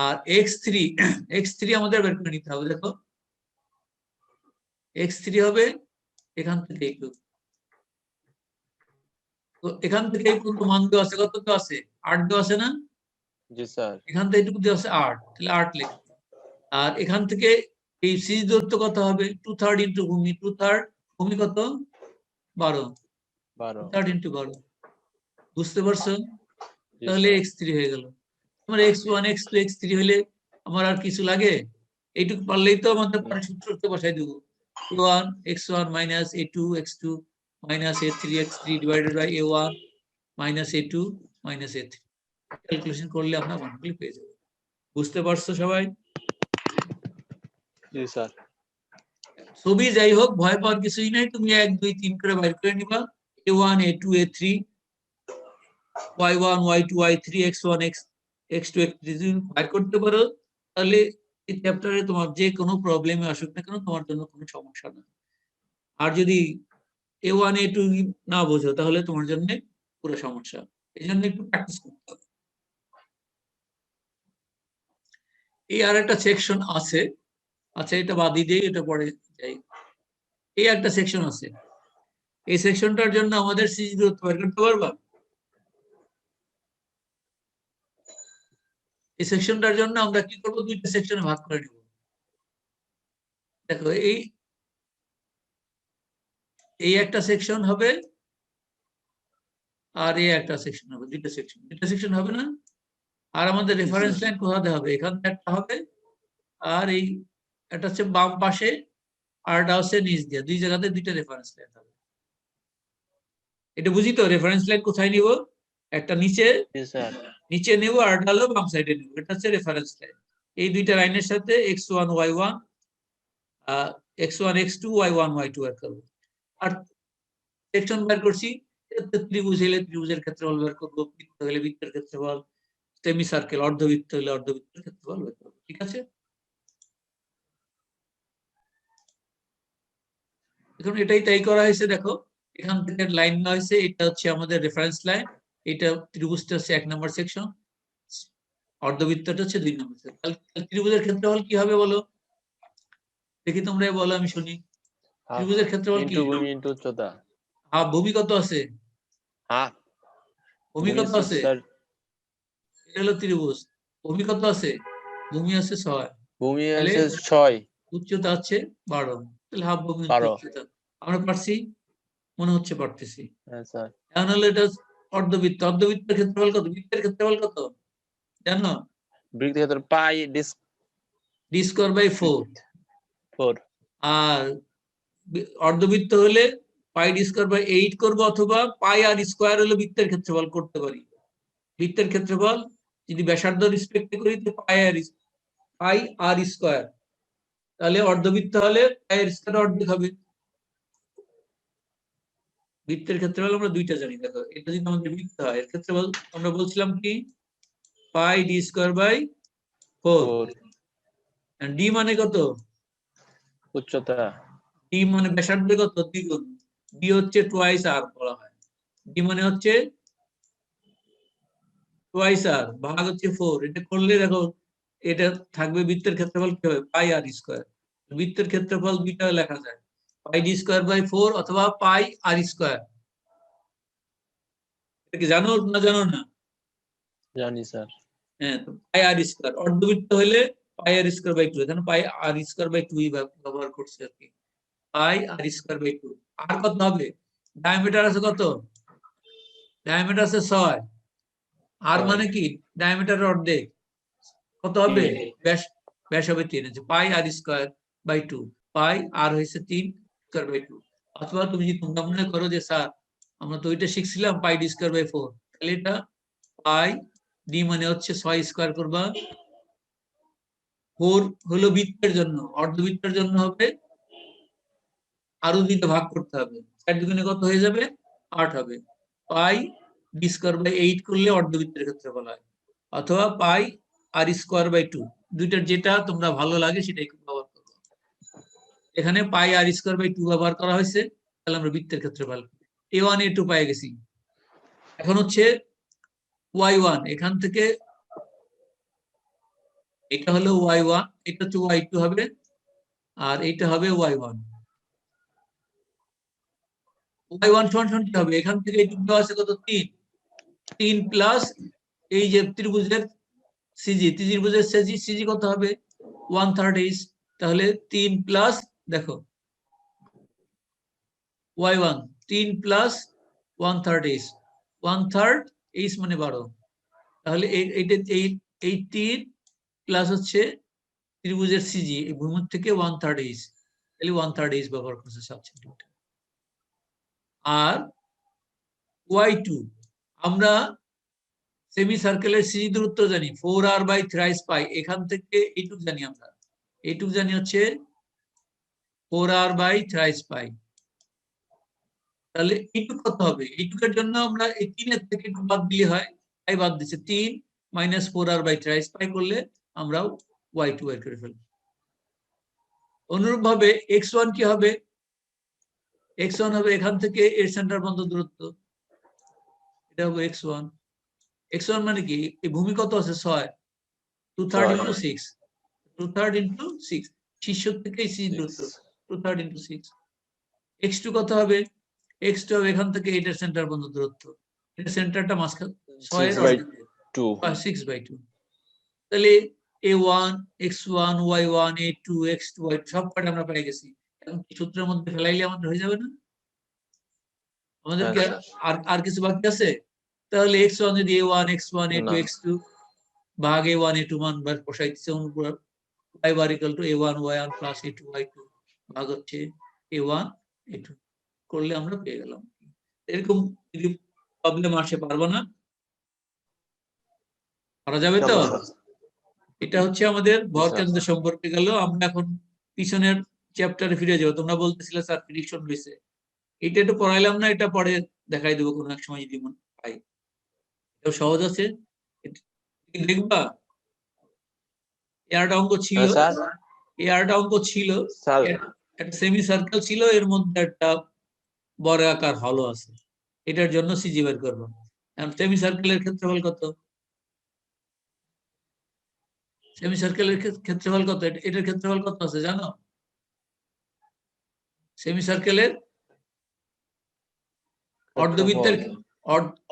আর x3 আমাদের বের করে নিতে হবে। দেখো x3 হবে এখান থেকে একটু, তো এখান থেকে কিন্তু মান দেওয়া আছে, কত দেওয়া আছে, 8 দেওয়া আছে না? জি স্যার। এখান থেকে এটুকু দেওয়া আছে 8, তাহলে 8 লিখব। আর এখান থেকে এই সিজ দূরত্ব কত হবে, 2/3 ইন্টু ভূমি, 2/3 ভূমি কত 12, 2/3 ইন্টু 12। বুঝতে পারছো? তাহলে x3 হয়ে গেল। আমার x1 x2 x3 হলে আমার আর কিছু লাগে? এইটুকু পারলেই তো আমাদের পরে সূত্রতে বসাই দেবো। a1 x1 minus a2 x2 minus a3 x3 divided by a1 minus a2 minus a3। Calculation করলে আমরা মানগুলি পেয়ে যাব। বুঝতে পারছো সবাই? জি স্যার। ছবি যাই হোক, ভয় পাওয়ার কিছুই নাই, তুমি 1 2 3 করে বাইর করে নিবা। a1 a2 a3 y1 y2 y3 x1 x2 x3 যদি বাইর করতে পারো, তাহলে এই চ্যাপ্টারে তোমার যে কোনো প্রবলেমে আসুক না কেন, তোমার জন্য কোনো সমস্যা না। আর যদি a1 a2 না বোঝো, তাহলে তোমার জন্য পুরো সমস্যা। এই জন্য একটু প্র্যাকটিস করতে হবে। এই আর একটা সেকশন আছে, আচ্ছা এটা বাদ দিয়ে এটা পরে যাই। এই একটা সেকশন আছে, এই সেকশনটার জন্য আমাদের সিজি দূরত্ব বের করতে পারবা? এই সেকশনটার জন্য আমরা কি করব, দুইটা সেকশনে ভাগ করে নিব। দেখো এই একটা সেকশন হবে, আর এই একটা সেকশন হবে, দুইটা সেকশন হবে না? আর আমাদের রেফারেন্স লাইন কোথাতে হবে, এখান থেকে একটা হবে, আর এই একটা হচ্ছে বাম পাশে, আরটা হচ্ছে নিচ দিয়ে, দুই জায়গাতে দুইটা রেফারেন্স লাইন হবে। এটা বুঝি তো, রেফারেন্স লাইন কোথায় নিব, একটা নিচে নেব, আরটা হলো বাম সাইডে নেব, এটা হচ্ছে রেফারেন্স লাইন। এই দুইটা লাইনের সাথে x1 y1 x1 x2 y1 y2 বের করব। আর সেকশন বের করছি, ত্রিভুজ হলে ত্রিভুজের ক্ষেত্রফল বের করব, বৃত্ত হলে বৃত্তের ক্ষেত্রফল, সেমি সার্কেল অর্ধবৃত্ত হলে অর্ধবৃত্তের ক্ষেত্রফল বের করব, ঠিক আছে? এখন এটাই তাই করা হয়েছে। দেখো এখান থেকে লাইন নেওয়া হয়েছে, এটা হচ্ছে আমাদের রেফারেন্স লাইন, এটা ত্রিভুজটা হচ্ছে 1 নম্বর সেকশন, অর্ধবৃত্তটা হচ্ছে 2 নম্বর সেকশন। তাহলে ত্রিভুজের ক্ষেত্রফল কি হবে বলো দেখি, তোমরা বলো আমি শুনি। ত্রিভুজের ক্ষেত্রফল কি? ভূমি ইনটু উচ্চতা। ভূমি কত আছে? ভূমি কত আছে? এটা হলো ত্রিভুজ, ভূমি কত আছে? ভূমি আছে 6, ভূমি আছে 6, উচ্চতা আছে 12, তাহলে হাফ ভূমি উচ্চতা। আমরা পারছি, মনে হচ্ছে পারতেছি। হ্যাঁ স্যার। এখন হলো এটা অর্ধবৃত্ত, অর্ধবৃত্তের ক্ষেত্রফল কত, বৃত্তের ক্ষেত্রফল কত জানো? বৃত্তের ক্ষেত্রফল পাই ডি স্কয়ার বাই 4। আর অর্ধবৃত্ত হলে পাই ডি স্কয়ার বাই 8 করব, অথবা পাই আর স্কয়ার হলে বৃত্তের ক্ষেত্রফল করতে পারি। বৃত্তের ক্ষেত্রফল যদি ব্যাসার্ধ রেসপেক্টে করি তো পাই আর স্কয়ার, তাহলে অর্ধবৃত্ত হলে পায়ের স্কয়ার অর্ধেক হবে। বৃত্তের ক্ষেত্রফল আমরা দুইটা জানি, দেখো এটা যদি আমাদের বৃত্ত হয় এর ক্ষেত্রফল আমরা বলছিলাম কি পাই ডি স্কয়ার বাই 4। 4 ডি মানে কত? উচ্চতা। ডি মানে ব্যাসার্ধ কত? দ্বিগুণ। ডি হচ্ছে টুয়াইস আর বলা হয়। ডি মানে হচ্ছে টুয়াইস আর ভাগ হচ্ছে 4। এটা করলে দেখো এটা থাকবে বৃত্তের ক্ষেত্রফল কি হবে? পাই আর স্কয়ার। বৃত্তের ক্ষেত্রফল দুইটা লেখা যায়, পাই ডি স্কয়ার বাই 4 অথবা পাই আর স্কয়ার। এটা কি জানো না জানো না? জানি স্যার। হ্যাঁ, তো পাই আর স্কয়ার। অর্ধবৃত্ত হলে পাই আর স্কয়ার বাই 2, এখানে পাই আর স্কয়ার বাই 2 ব্যবহার করছে আর কি। পাই আর স্কয়ার বাই 2। আর কত হবে? ডায়ামিটার আছে কত? ডায়ামিটার আছে 6। আর 6 মানে কি? ডায়ামিটারের অর্ধেক। কত হবে? 3 ব্যাস, ব্যাস হবে 3 আছে। পাই আর স্কয়ার বাই 2। পাই আর হয়েছে 3 স্কয়ার বাই 2। অথবা তুমি যদি তোমরা মনে করো যে স্যার আমরা তো ওইটা শিখছিলাম পাই ডি স্কয়ার বাই 4, তাহলে এটা পাই ডি মানে হচ্ছে 6 স্কয়ার করবা। 4 হলো বৃত্তের জন্য, অর্ধবৃত্তের জন্য হবে আরো দুইটা ভাগ করতে হবে। 4 দুগুণে কত হয়ে যাবে? 8 হবে। পাই ডি স্কয়ার বাই 8 করলে অর্ধবৃত্তের ক্ষেত্রফল হয়। অথবা পাই আর স্কয়ার বাই 2, দুইটার যেটা তোমরা ভালো লাগে সেটাই ব্যবহার করবো। এখানে পাই আর স্কয়ার বাই 2 ব্যবহার করা হয়েছে, তাহলে আমরা বৃত্তের ক্ষেত্রফল a1 a2 পেয়ে গেছি। এখন হচ্ছে y1, এখান থেকে এটা হলো y1, এটা হচ্ছে y2 হবে, আর এটা হবে y1। y1 সমান কি হবে? এখান থেকে এইটুকু দেওয়া আছে কত? 3। 3 প্লাস এই যে ত্রিভুজের সিজি, ত্রিভুজের সিজি, সিজি কত হবে? 1/3 এইচ। তাহলে 3 প্লাস, দেখো y1 3 প্লাস 1/3 এইচ। 1/3 এইচ মানে 12। তাহলে এইটা এই 3 প্লাস হচ্ছে ত্রিভুজের সিজি, এই ভূমির থেকে 1/3 এইচ, তাহলে 1/3 এইচ ব্যবহার করছে সাবস্টিটিউট। আর y2 আমরা সেমি সার্কেলের সিজি দূরত্ব জানি 4r বাই থ্রাইস পাই। এখান থেকে এইটুক জানি আমরা, এইটুক জানি হচ্ছে 4r বাই থ্রাইস পাই। তাহলে এইটুক কত হবে? এইটুকের জন্য আমরা এই 3 থেকে একটু বাদ দিলে হয়, তাই বাদ দিচ্ছে। 3 মাইনাস 4r বাই থ্রাইস পাই করলে আমরা y2 বের করে ফেলব। অনুরূপ ভাবে x1 কি হবে? x1 হবে এখান থেকে এর সেন্টার পর্যন্ত দূরত্ব, এটা হবে x1। x1 মানে কি? এই ভূমি কত আছে? 6। 2/3 into 6, 2/3 into 6, শীর্ষ থেকে এই সিজি দূরত্ব 2/3 into 6। x2 কত হবে? x2 হবে এখান থেকে এটার সেন্টার পর্যন্ত দূরত্ব, এটা সেন্টারটা মাঝখানে 6 এর অর্ধেক, 6/2। তাহলে a1 x1 y1 a2 x2 y2 সব কটা আমরা পেয়ে গেছি। এখন কি সূত্রের মধ্যে ফেলাইলে আমাদের হয়ে যাবে না? আমাদের কি আর আর কিছু বাকি আছে? তাহলে x1 যদি a1 x1 a2 x2 ভাগ a1 a2 মান বার বসাই দিচ্ছে, অনুপুর y bar equal to a1 y1 plus a2 y2 ভাগ হচ্ছে a1 a2 করলে আমরা পেয়ে গেলাম। এরকম যদি প্রবলেম আসে পারবো না? পারা যাবে তো? এটা হচ্ছে আমাদের ভর কেন্দ্র সম্পর্কে গেল। আমরা এখন পিছনের চ্যাপ্টারে ফিরে যাবো। তোমরা বলতেছিলে স্যার প্রেডিকশন হয়েছে, এটা একটু পড়াইলাম না, এটা পরে দেখাই দেবো কোনো এক সময় যদি মনে পাই। এটা সহজ আছে, দেখবা। এয়ারটা অঙ্ক ছিল, এয়ারটা অঙ্ক ছিল, একটা সেমি সার্কেল ছিল, এর মধ্যে একটা বড় আকার হলো আছে, এটার জন্য সিজি বের করবো। সেমি সার্কেলের ক্ষেত্রফল কত? সেমি সার্কেলের ক্ষেত্রফল কত? এটার ক্ষেত্রফল কত আছে জানো? সেমি সার্কেলের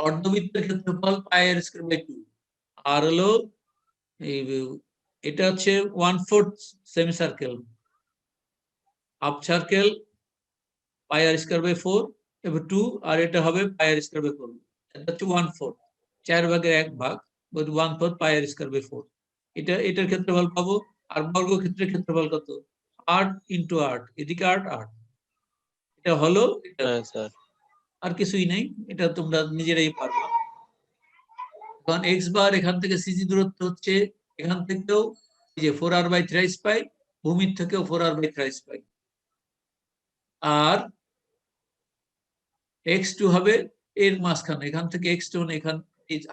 অর্ধবৃত্তের ক্ষেত্রফল পাই আর স্কয়ার বাই 2। আর হলো এই এটা হচ্ছে 1/4 semi circle, half circle pi আর স্কয়ার বাই 4 এবার 2, আর এটা হবে পাই আর স্কয়ার বাই 4। এটা হচ্ছে 1/4, 4 ভাগের 1 ভাগ 1/4 পাই আর স্কয়ার বাই 4। এটার ক্ষেত্রফল পাবো। আর বর্গক্ষেত্রের ক্ষেত্রফল কত? 8 ইনটু 8, এদিকে 8 8, এটা হলো এটা। আর কিছুই নেই, এটা তোমরা নিজেরাই পারবা। কারণ x বার এখান থেকে সিজি দূরত্ব হচ্ছে, এখান থেকেও এই যে 4r বাই থ্রাইস পাই ভূমির থেকেও 4r/3 পাই। আর x2 হবে এর মাঝখানে, এখান থেকে x2 মানে এখান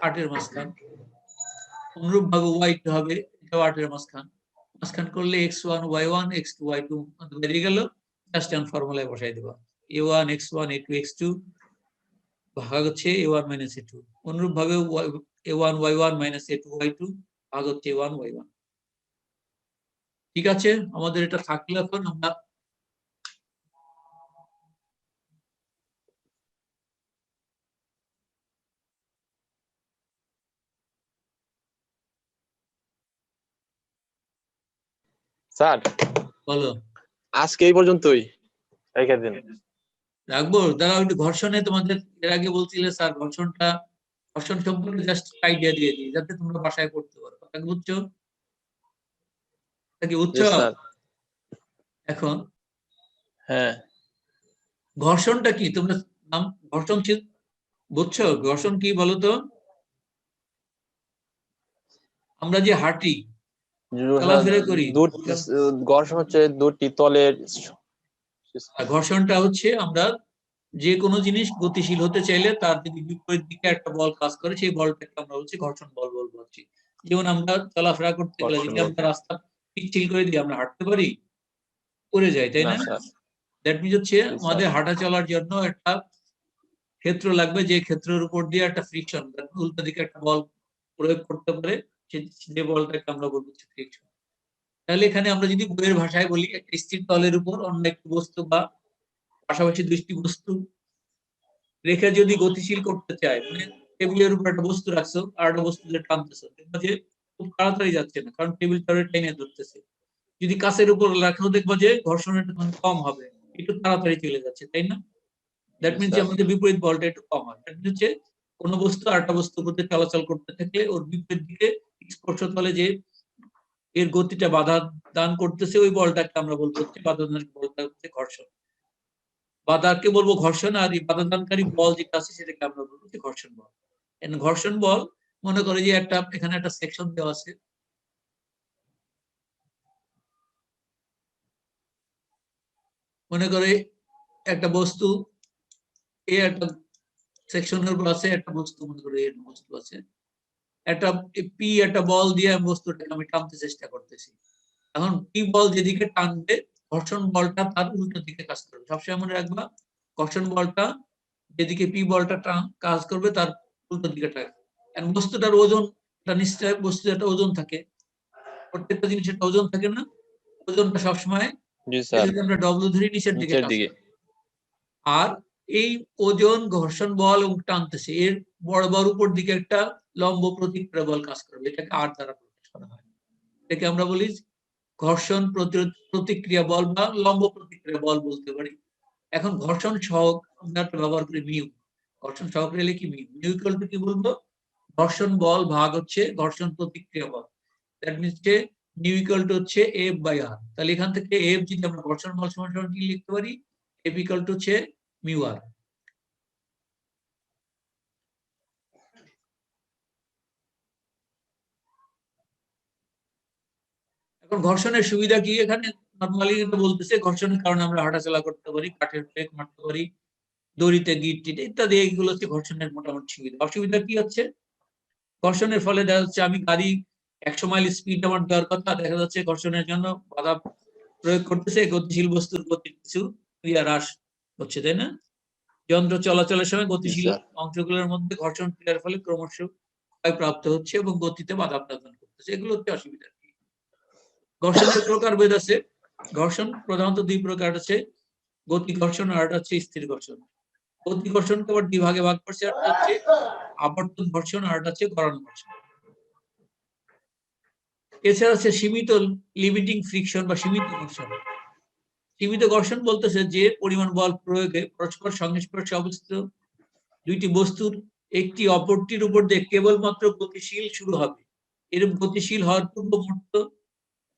8 এর মাঝখান। অনুরূপ ভাবে y2 হবে এটাও 8 এর মাঝখান। মাঝখান করলে x1 y1 x2 y2 বেরিয়ে গেল। জাস্ট এন ফর্মুলায় বসাই দেবা, a1 x1 a2 x2 ভাগ হচ্ছে a1 - a2। অনুরূপ ভাবে a1 y1 - a2 y2 ভাগ হচ্ছে a1 y1। ঠিক আছে, আমাদের এটা থাকলে এখন আমরা স্যার বলো আজকে এই পর্যন্তই রেখে দিন। রাখবো। দাঁড়াও একটু ঘর্ষণে তোমাদের এর আগে বলছিলে স্যার ঘর্ষণ সম্পর্কে জাস্ট আইডিয়া দিয়ে দিই যাতে তোমরা বাসায় করতে পারো। কথা কি বুঝছো? কি জি বুঝছো? স্যার। এখন হ্যাঁ ঘর্ষণটা কি তোমরা নাম ঘর্ষণ বুঝছো? ঘর্ষণ কি বলো তো? আমরা যে হাঁটি চলাফেরা করি, ঘর্ষণ হচ্ছে দুটি তলের ঘর্ষণটা হচ্ছে আমরা যে কোনো জিনিস গতিশীল হতে চাইলে তার যদি বিপরীত দিকে একটা বল কাজ করে সেই বলটাকে আমরা বলছি ঘর্ষণ বল বলবো। যেমন আমরা চলাফেরা করতে গেলে যদি আমরা রাস্তা পিচ্ছিল করে দিই আমরা হাঁটতে পারি? পড়ে যাই, তাই না? দ্যাট মিনস হচ্ছে আমাদের হাঁটা চলার জন্য একটা ক্ষেত্র লাগবে, যে ক্ষেত্রের উপর দিয়ে একটা ফ্রিকশন উল্টো দিকে একটা বল প্রয়োগ করতে পারে, যে বলটাকে আমরা বলবো ফ্রিকশন। তাহলে এখানে আমরা যদি বইয়ের ভাষায় বলি একটা স্থির তলের উপর অন্য একটি বস্তু বা পাশাপাশি দুইটি বস্তু রেখে যদি গতিশীল করতে চায়, মানে টেবিলের উপর একটা বস্তু রাখছো আর একটা বস্তু যে টানতেছো, দেখবা যে খুব তাড়াতাড়ি যাচ্ছে না, কারণ টেবিলটা টেনে ধরতেছে। যদি কাছের উপর রাখো দেখবো যে ঘর্ষণটা কম হবে, একটু তাড়াতাড়ি চলে যাচ্ছে, তাই না? দ্যাট মিনস যে আমাদের বিপরীত বলটা একটু কম হয়। দ্যাট মিনস হচ্ছে কোন বস্তু আরেকটা বস্তুর মধ্যে চলাচল করতে থাকলে ওর বিপরীত দিকে স্পর্শ তলে যে এর গতিটা বাধা দান করতেছে ওই বলটাকে আমরা বলবো হচ্ছে বাধা দানকারী বলটা হচ্ছে ঘর্ষণ। বাধাকে বলবো ঘর্ষণ, আর এই বাধা দানকারী বল যেটা আছে সেটাকে আমরা বলবো হচ্ছে ঘর্ষণ বল। ঘর্ষণ বল মনে করে যে একটা এখানে একটা সেকশন দেওয়া আছে, মনে করে একটা বস্তু এ একটা সেকশনের উপর আছে, একটা বস্তু মনে করে এর বস্তু আছে, একটা পি একটা বল দিয়ে বস্তুটাকে আমি টানতে চেষ্টা করতেছি। এখন পি বল যেদিকে টানবে ঘর্ষণ বলটা তার উল্টো দিকে কাজ করবে। সবসময় মনে রাখবা ঘর্ষণ বলটা যেদিকে পি বলটা কাজ করবে তার উল্টো দিকে টানবে। কারণ বস্তুটার ওজন নিশ্চয় বস্তুর একটা ওজন থাকে, প্রত্যেকটা জিনিসের ওজন থাকে না? ওজনটা সবসময় যদি আমরা ডব্লিউ ধরি নিচের দিকে কাজ করে। আর এই ওজন ঘর্ষণ বল এবং টানতেছে এর বরাবর উপর দিকে একটা লম্ব প্রতিক্রিয়া বল কাজ করবে, এটাকে আর দ্বারা প্রকাশ করা হয়। এটাকে আমরা বলি ঘর্ষণ প্রতিক্রিয়া বল বা লম্ব প্রতিক্রিয়া বল বলতে পারি। এখন ঘর্ষণ সহগ আমরা ব্যবহার করি মিউ। ঘর্ষণ সহগ রেলে কি মিউ, মিউ ইকুয়াল টু কি বলবো? ঘর্ষণ বল ভাগ হচ্ছে ঘর্ষণ প্রতিক্রিয়া বল। দ্যাট মিনস যে মিউ ইকুয়াল টু হচ্ছে এফ বাই আর। তাহলে এখান থেকে এফ যদি আমরা ঘর্ষণ বল সমান সমান কি লিখতে পারি? এফ ইকুয়াল টু হচ্ছে মিউ আর। এখন ঘর্ষণের সুবিধা কি? এখানে নরমালি বলতেছে ঘর্ষণের কারণে আমরা হাঁটাচলা করতে পারি, কাঠের ব্রেক মারতে পারি, দড়িতে গিট টিট ইত্যাদি, এইগুলো হচ্ছে ঘর্ষণের মোটামুটি সুবিধা। অসুবিধা কি হচ্ছে? ঘর্ষণের ফলে দেখা যাচ্ছে আমি গাড়ি 100 মাইল স্পিড আমার দেওয়ার কথা, দেখা যাচ্ছে ঘর্ষণের জন্য বাধা প্রয়োগ করতেছে, গতিশীল বস্তুর গতি কিছু ক্রিয়া হ্রাস হচ্ছে, তাই না? যন্ত্র চলাচলের সময় গতিশীল অংশগুলোর মধ্যে ঘর্ষণ ক্রিয়ার ফলে ক্রমশ ক্ষয়প্রাপ্ত হচ্ছে এবং গতিতে বাধা প্রদান করতেছে, এগুলো হচ্ছে অসুবিধা। ঘর্ষণের প্রকারভেদ আছে। ঘর্ষণ প্রধানত দুই প্রকার আছে, গতি ঘর্ষণ আর হচ্ছে স্থির ঘর্ষণ। গতি ঘর্ষণকে আবার দুই ভাগে ভাগ করছে, একটা হচ্ছে আবর্তন ঘর্ষণ আর একটা হচ্ছে গড়ন ঘর্ষণ। এছাড়া আছে সীমিত লিমিটিং ফ্রিকশন বা সীমিত ঘর্ষণ। সীমিত ঘর্ষণ বলতেছে যে পরিমাণ বল প্রয়োগে পরস্পর সংস্পর্শে অবস্থিত দুইটি বস্তুর একটি অপরটির উপর দিয়ে কেবলমাত্র গতিশীল শুরু হবে, এরূপ গতিশীল হওয়ার পূর্ব মুহূর্ত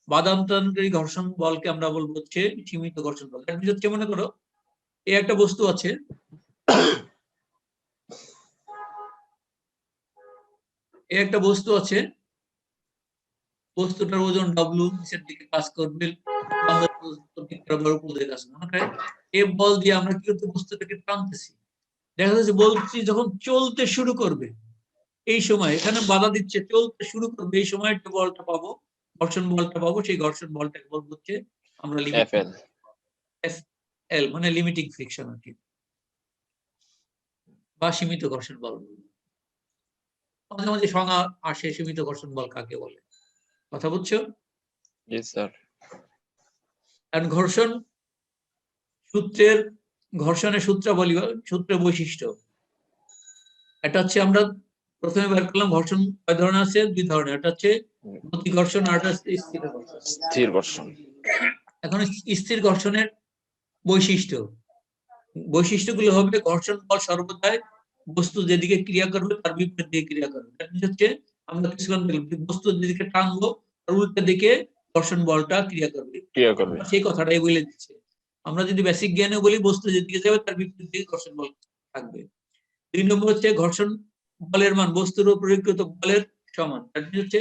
বাধান্তরকারী ঘর্ষণ বলকে আমরা বলবো হচ্ছে সীমিত ঘর্ষণ বল। হচ্ছে মনে করো এই একটা বস্তু আছে, এই একটা বস্তু আছে, বস্তুটার ওজন ডব্লিউ নিচের দিকে কাজ করবে এই বল দিয়ে আমরা কি করতে বস্তুটাকে টানতেছি, দেখা যাচ্ছে বলছি যখন চলতে শুরু করবে এই সময় এখানে বাধা দিচ্ছে, চলতে শুরু করবে এই সময় একটা বলটা পাবো, ঘর্ষণ বলটা পাবো, সেই ঘর্ষণ বলটাকে বলবো হচ্ছে আমরা এফএল এল মানে লিমিটিং ফ্রিকশন আর কি, বা সীমিত ঘর্ষণ বল। মাঝে মাঝে সংজ্ঞা আসে সীমিত ঘর্ষণ বল কাকে বলে, কথা বুঝছো? জি স্যার। কারণ ঘর্ষণ সূত্রের ঘর্ষণের সূত্রাবলী বা সূত্রের বৈশিষ্ট্য, এটা হচ্ছে আমরা প্রথমে বের করলাম ঘর্ষণ কয় ধরনের আছে, দুই ধরনের, একটা হচ্ছে গতি ঘর্ষণ আর একটা হচ্ছে স্থির ঘর্ষণ। স্থির ঘর্ষণ। এখন স্থির ঘর্ষণের বৈশিষ্ট্যগুলো হবে ঘর্ষণ বল সর্বদাই বস্তু যেদিকে ক্রিয়া করবে তার বিপরীত দিকে ক্রিয়া করবে। হচ্ছে আমরা কিছুক্ষণ বস্তু যেদিকে টানবো তার উল্টা দিকে ঘর্ষণ বলটা ক্রিয়া করবে, সেই কথাটাই বলে দিচ্ছে। আমরা যদি বেসিক জ্ঞানে বলি বস্তু যেদিকে যাবে তার বিপরীত দিকে ঘর্ষণ বল থাকবে। 2 নম্বর হচ্ছে ঘর্ষণ বলের মান বস্তুর উপর প্রয়োগকৃত বলের সমান, হচ্ছে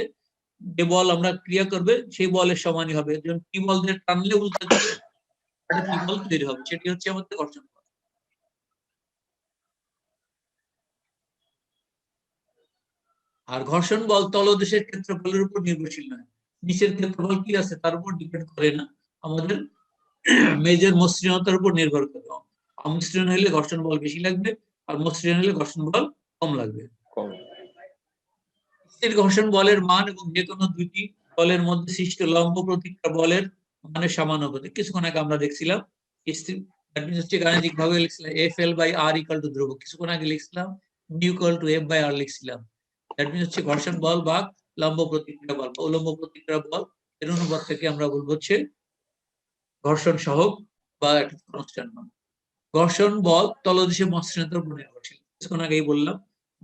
যে বল আমরা ক্রিয়া করবে সেই বলের সমানই হবে, যেমন কি বল দিয়ে টানলে উল্টা দিকে একটা কি বল তৈরি হবে, সেটি হচ্ছে আমাদের ঘর্ষণ বল। আর ঘর্ষণ বল তলদেশের ক্ষেত্রফলের উপর নির্ভরশীল নয়, নিচের ক্ষেত্রফল কি আছে তার উপর ডিপেন্ড করে না, আমাদের মেজের মসৃণতার উপর নির্ভর করে। অমসৃণ হলে ঘর্ষণ বল বেশি লাগবে, আর মসৃণ হলে ঘর্ষণ বল কম লাগবে। স্থির ঘর্ষণ বলের মান এবং যে কোনো দুইটি বলের মধ্যে সৃষ্ট লম্ব প্রতিক্রিয়া বলের মানের সমানুপাতিক। কিছুক্ষণ আগে আমরা দেখছিলাম স্থির গাণিতিক ভাবে লিখছিলাম F/L/R = ধ্রুবক, কিছুক্ষণ আগে লিখছিলাম μ=F/R লিখছিলাম। দ্যাট মিনস হচ্ছে ঘর্ষণ বল বা লম্ব প্রতিক্রিয়া বল বা উলম্ব প্রতিক্রিয়া বল এর অনুপাত থেকে আমরা বলবো হচ্ছে ঘর্ষণ সহগ বা একটা কনস্ট্যান্ট মান। ঘর্ষণ বল তলদেশে মসৃণতার উপর নির্ভরশীল, কিছুক্ষণ আগেই বললাম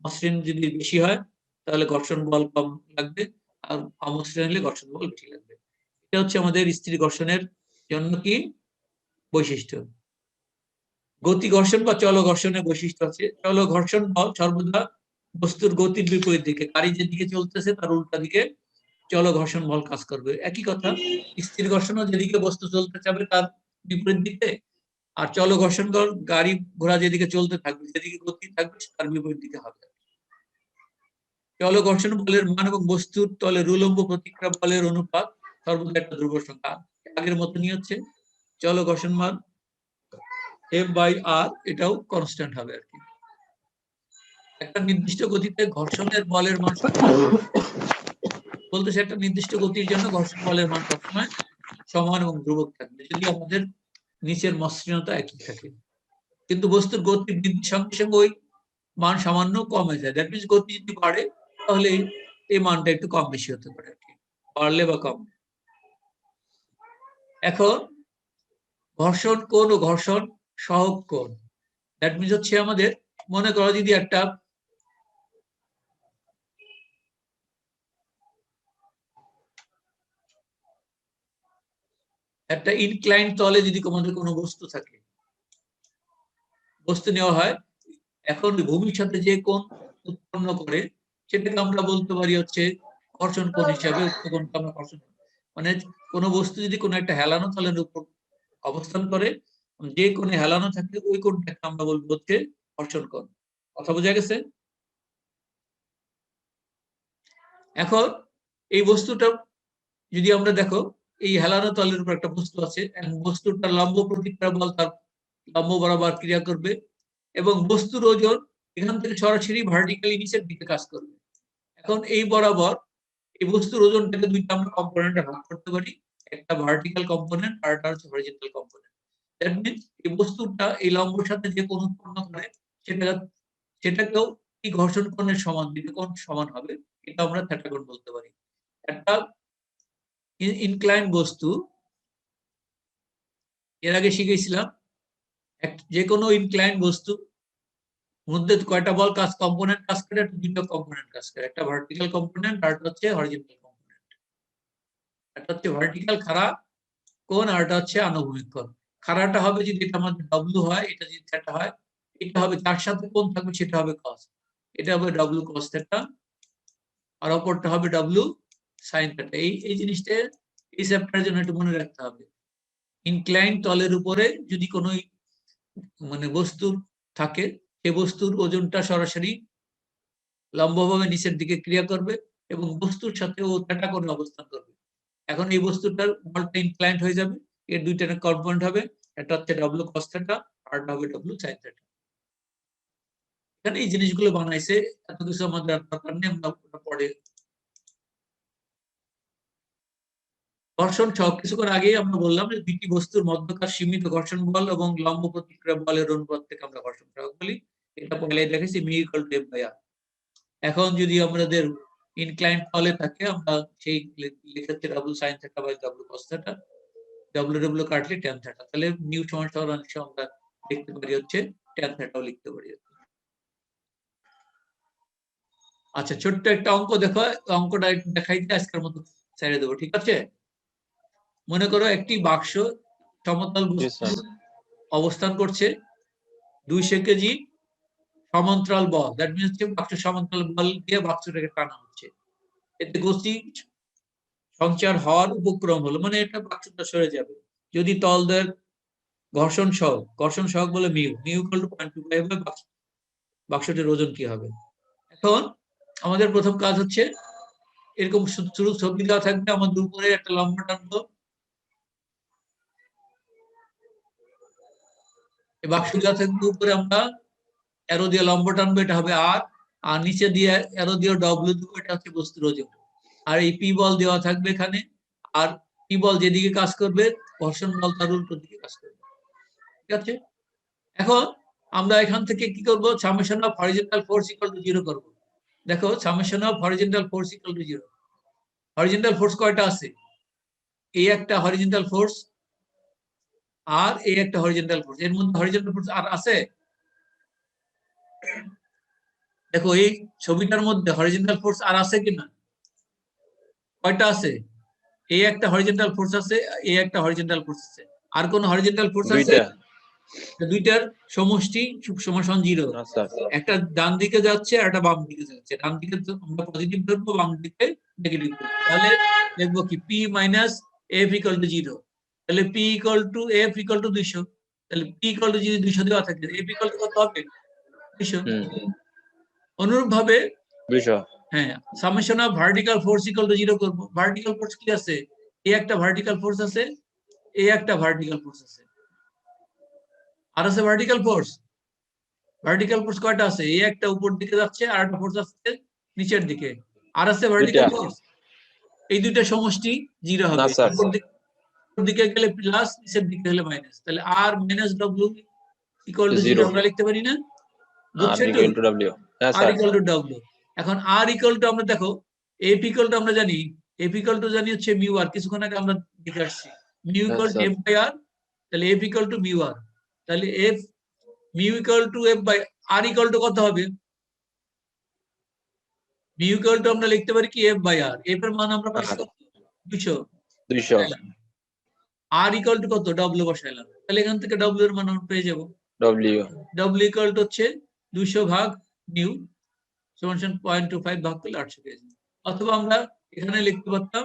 মসৃণ যদি বেশি হয় তাহলে ঘর্ষণ বল কম লাগবে, আর অমসৃণ হলে ঘর্ষণ বল বেশি লাগবে। এটা হচ্ছে আমাদের স্থির ঘর্ষণের জন্য কি বৈশিষ্ট্য। গতি ঘর্ষণ বা চল ঘর্ষণের বৈশিষ্ট্য আছে, চল ঘর্ষণ বল সর্বদা বস্তুর গতির বিপরীত দিকে, গাড়ি যেদিকে চলতেছে তার উল্টা দিকে চল ঘর্ষণ বল কাজ করবে। একই কথা স্থির ঘর্ষণও যেদিকে বস্তু চলতে চাবে তার বিপরীত দিকে, আর চল ঘর্ষণ বল গাড়ি ঘোড়া যেদিকে চলতে থাকবে যেদিকে গতি থাকবে তার বিপরীত দিকে হবে। চল ঘর্ষণ বলের মান এবং বস্তুর তলের উলম্ব প্রতিক্রিয়া বলের অনুপাত সর্বদা একটা ধ্রুব সংখ্যা, আগের মতনই হচ্ছে চল ঘর্ষণ মান F/R এটাও কনস্ট্যান্ট হবে আর কি। একটা নির্দিষ্ট গতিতে ঘর্ষণের বলের মান বলতেছে একটা নির্দিষ্ট গতির জন্য ঘর্ষণ বলের মান সবসময় সমান এবং ধ্রুবক থাকবে যদি আমাদের নিচের মসৃণতা একই থাকে, কিন্তু বস্তুর গতি বৃদ্ধির সঙ্গে সঙ্গে ওই মান সামান্য কমে যায়। দ্যাট মিনস গতি যদি বাড়ে তাহলে এই মানটা একটু কম বেশি হতে পারে আর কি, বাড়লে বা কম। এখন ঘর্ষণ কোণ ও ঘর্ষণ সহগ কোণ, দ্যাট মিনস হচ্ছে আমাদের মনে করো যদি একটা ইনক্লাইন তলে যদি আমাদের কোনো বস্তু থাকে, বস্তু নেওয়া হয়, এখন ভূমির সাথে যে কোণ উৎপন্ন করে সেটাকে আমরা বলতে পারি হচ্ছে ঘর্ষণ কোণ হিসাবে, কোণকে আমরা ঘর্ষণ, মানে কোনো বস্তু যদি কোনো একটা হেলানো তলের উপর অবস্থান করে যে কোণে হেলানো থাকে ওই কোণটাকে আমরা বলবো হচ্ছে ঘর্ষণ কোণ। কথা বোঝা গেছে? এখন এই বস্তুটা যদি আমরা দেখো এই হেলানো তলের উপর একটা বস্তু আছে, বস্তুটার লম্ব প্রতিক্রিয়া বল তার লম্ব বরাবর ক্রিয়া করবে এবং বস্তুর ওজন এখান থেকে সরাসরি ভার্টিক্যালি নিচের দিকে কাজ করবে। এখন এই বরাবর এই বস্তুর ওজনটাকে দুইটা আমরা কম্পোনেন্টে ভাগ করতে পারি, একটা ভার্টিক্যাল কম্পোনেন্ট আর একটা হচ্ছে হরিজন্টাল কম্পোনেন্ট। দ্যাট মিন্স এই বস্তুটা এই লম্বের সাথে যে কোণ উৎপন্ন করে সেটাকেও এই ঘর্ষণ কোণের সমান, দুটো কোণ সমান হবে, এটা আমরা থিটা কোণ বলতে পারি। একটা ইনক্লাইন বস্তু এর আগে শিখেছিলাম যে কোনো ইনক্লাইন বস্তু মধ্যে কয়টা বল কম্পোনেন্ট কাজ করে, দুটো কম্পোনেন্ট কাজ করে, একটা ভার্টিক্যাল কম্পোনেন্ট আর একটা হচ্ছে হরিজন্টাল কম্পোনেন্ট। একটা হচ্ছে ভার্টিক্যাল খাড়া কোণ আর একটা হচ্ছে আনুভূমিক কোণ। খাড়াটা হবে যদি এটা আমাদের ডব্লিউ হয়, এটা যদি থিটা হয়, এটা হবে যার সাথে কোণ থাকবে সেটা হবে কস, এটা হবে ডব্লিউ কস থিটা, আর অপরটা হবে ডব্লিউ সাইন থিটা। এই জিনিসটা এই চ্যাপ্টারের জন্য একটু মনে রাখতে হবে। ইনক্লাইন তলের উপরে যদি কোনো মানে বস্তু থাকে, সেই বস্তুর ওজনটা সরাসরি লম্বভাবে নিচের দিকে ক্রিয়া করবে এবং বস্তুর সাথে ও থিটা কোণে অবস্থান করবে। এখন এই বস্তুটার বলটা ইনক্লাইন্ড হয়ে যাবে, এর দুইটা কম্পোনেন্ট হবে, একটা হচ্ছে ডব্লিউ কস থিটা আর হবে ডব্লিউ সাইন থিটা। এখানে এই জিনিসগুলো বানাইছে, এত কিছু আমাদের দরকার নেই, আমরা পরে। ঘর্ষণ সহ কিছুক্ষণ আগেই আমরা বললাম যে দুটি বস্তুর মধ্যকার সীমিত ঘর্ষণ বল এবং লম্ব প্রতিক্রিয়া বলের অনুপাত থেকে আমরা ঘর্ষণ সহগ বলি। এটা পয়লাই দেখেছি mu equal to F by R. এখন যদি আমাদের ইনক্লাইন তলে থাকে, আমরা সেই লিখেছি W sine theta by W cos theta, W W কাটলে ট্যান থিটা, তাহলে মিউ সমান সমান আমরা লিখতে পারি হচ্ছে ট্যান থিটাও লিখতে পারি। আচ্ছা, ছোট্ট একটা অঙ্ক দেখো, অঙ্কটা দেখাইতে আজকের মতো ছেড়ে দেবো, ঠিক আছে? মনে করো একটি বাক্স সমতল বস্তু অবস্থান করছে, 200 কেজি সমান্তরাল বল, দ্যাট মিনস বাক্স সমান্তরাল বল দিয়ে বাক্সটাকে টানা হচ্ছে, এতে গতি সঞ্চার হওয়ার উপক্রম হলো, মানে এটা বাক্সটা সরে যাবে যদি তলদ্বয়ের ঘর্ষণ সহগ বলে মিউ ইকুয়াল টু 0.25 হবে, বাক্সটির ওজন কি হবে? এখন আমাদের প্রথম কাজ হচ্ছে, এরকম শুরু ছবি দেওয়া থাকবে, আমাদের উপরে একটা লম্বা টানবো, এই বাক্স দেওয়া থাকবে, উপরে আমরা অ্যারো দিয়ে লম্ব টানবো, এটা হবে আর, আর নিচে দিয়ে অ্যারো দিয়ে ডব্লিউ দেবো, এটা হচ্ছে বস্তুর ওজন। আর এই পি বল দেওয়া থাকবে এখানে, আর পি বল যেদিকে কাজ করবে ঘর্ষণ বল তার উল্টো দিকে কাজ করবে, ঠিক আছে? এখন আমরা এখান থেকে কি করব, summation of horizontal force equal to 0 করব। দেখো summation of horizontal force equal to 0, horizontal force কয়টা আছে? এই একটা হরিজন্টাল ফোর্স আর এই একটা হরিজন্টাল ফোর্স, এর মধ্যে হরিজন্টাল ফোর্স আর আছে? দেখো এই ছবিটার মধ্যে হরিজন্টাল ফোর্স আর আছে কিনা? কয়টা আছে? এই একটা হরিজন্টাল ফোর্স আছে, এই একটা হরিজন্টাল ফোর্স আছে, আর কোন হরিজন্টাল ফোর্স আছে? দুইটার সমষ্টি সমান 0। একটা ডান দিকে যাচ্ছে আর একটা বাম দিকে যাচ্ছে, ডান দিকে আমরা পজিটিভ ধরবো, বাম দিকে নেগেটিভ ধরবো, তাহলে দেখবো কি P minus F equal two 0, তাহলে P equal to F equal two 200, তাহলে পি ইকুয়াল টু যদি 200 দেওয়া থাকে, এফ ইকুয়াল টু কত হবে? 200। অনুরূপ ভাবে 200, হ্যাঁ, summation of vertical force equal to 0 করব। ভার্টিক্যাল ফোর্স কি আছে? এই একটা ভার্টিক্যাল ফোর্স আছে, এই একটা ভার্টিক্যাল ফোর্স আছে, আর আছে ভার্টিক্যাল ফোর্স। ভার্টিক্যাল ফোর্স কয়টা আছে? এই একটা উপর দিকে যাচ্ছে, আর একটা ফোর্স আছে নিচের দিকে, আর আছে ভার্টিক্যাল ফোর্স। এই দুইটা সমষ্টি 0 হবে, উপর দিকে গেলে প্লাস, নিচের দিকে গেলে মাইনাস, তাহলে আর মাইনাস ডব্লিউ ইকুয়াল টু 0 আমরা লিখতে পারি না? বুঝছো তো? আর ইকুয়াল টু ডব্লিউ। এখন আর ইকুয়াল টু আমরা দেখো, এফ ইকুয়াল টু আমরা জানি, এফ ইকুয়াল টু জানি হচ্ছে মিউ আর, কিছুক্ষণ আগে আমরা দেখে আসছি, mu equal to F by R, তাহলে F equal to mu R, তাহলে F mu equal to F by R equal to কত হবে? মিউ ইকুয়াল টু আমরা লিখতে পারি কি এফ বাই আর, এফ এর মান আমরা পাচ্ছি 200, আর ইকুয়াল টু কত? ডব্লিউ বসাইলাম, তাহলে এখান থেকে ডব্লিউ এর মান আমরা পেয়ে যাব, ডব্লিউ ইকুয়াল টু হচ্ছে 200 ভাগ মিউ সমান 0.25 ভাগ করলে 800 পেয়ে যাবে। অথবা আমরা এখানে লিখতে পারতাম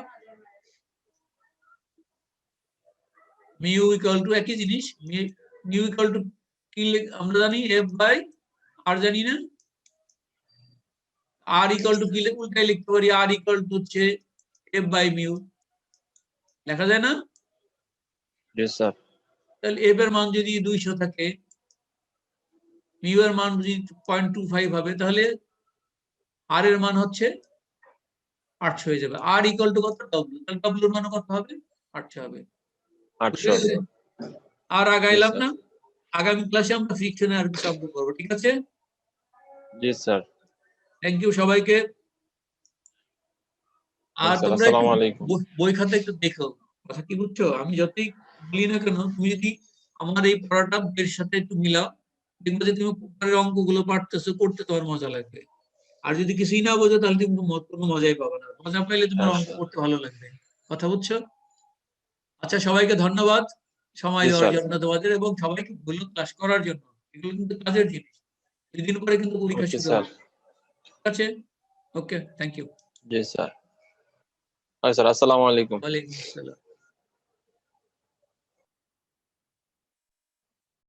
মিউ ইকুয়াল টু একই জিনিস, মিউ ইকুয়াল টু কি আমরা জানি এফ বাই আর, জানি না? আর ইকুয়াল টু কি উল্টাই লিখতে পারি, আর ইকুয়াল টু হচ্ছে এফ বাই মিউ, লেখা যায় না? তাহলে এফ এর মান যদি 200 থাকে, মিউ এর মান যদি 0.25 হবে, তাহলে আর এর মান হচ্ছে 800 হয়ে যাবে। আর ইকুয়াল টু কত? ডব্লিউ, তাহলে ডব্লিউ এর মান কত হবে? 800 হবে। আর আগাইলাম না, আগামী ক্লাসে আমরা ফ্রিকশনে আর কিছু অঙ্ক করব, ঠিক আছে? জি স্যার। থ্যাংক ইউ সবাইকে। আর তোমরা বই খাতা একটু দেখো, কথা কি বুঝছো? আমি যতই বলি না কেন, তুমি যদি আমার এই পড়াটা বইয়ের সাথে একটু মিলাও, দেখবে যে তুমি অঙ্কগুলো পারতেছো, করতে তোমার মজা লাগবে। আর যদি কিছুই না বোঝো, তাহলে তুমি কোনো মজাই পাবে না, মজা পাইলে তোমার অঙ্ক করতে ভালো লাগবে, কথা বুঝছো? আচ্ছা, সবাইকে ধন্যবাদ সময় দেওয়ার জন্য তোমাদের, এবং সবাইকে বললো ক্লাস করার জন্য, এগুলো কিন্তু কাজের জিনিস, দুদিন পরে কিন্তু পরীক্ষা শুরু হবে, ঠিক আছে? Okay, thank you. জি স্যার। স্যার আসসালামু আলাইকুম। ওয়ালাইকুম আসসালাম।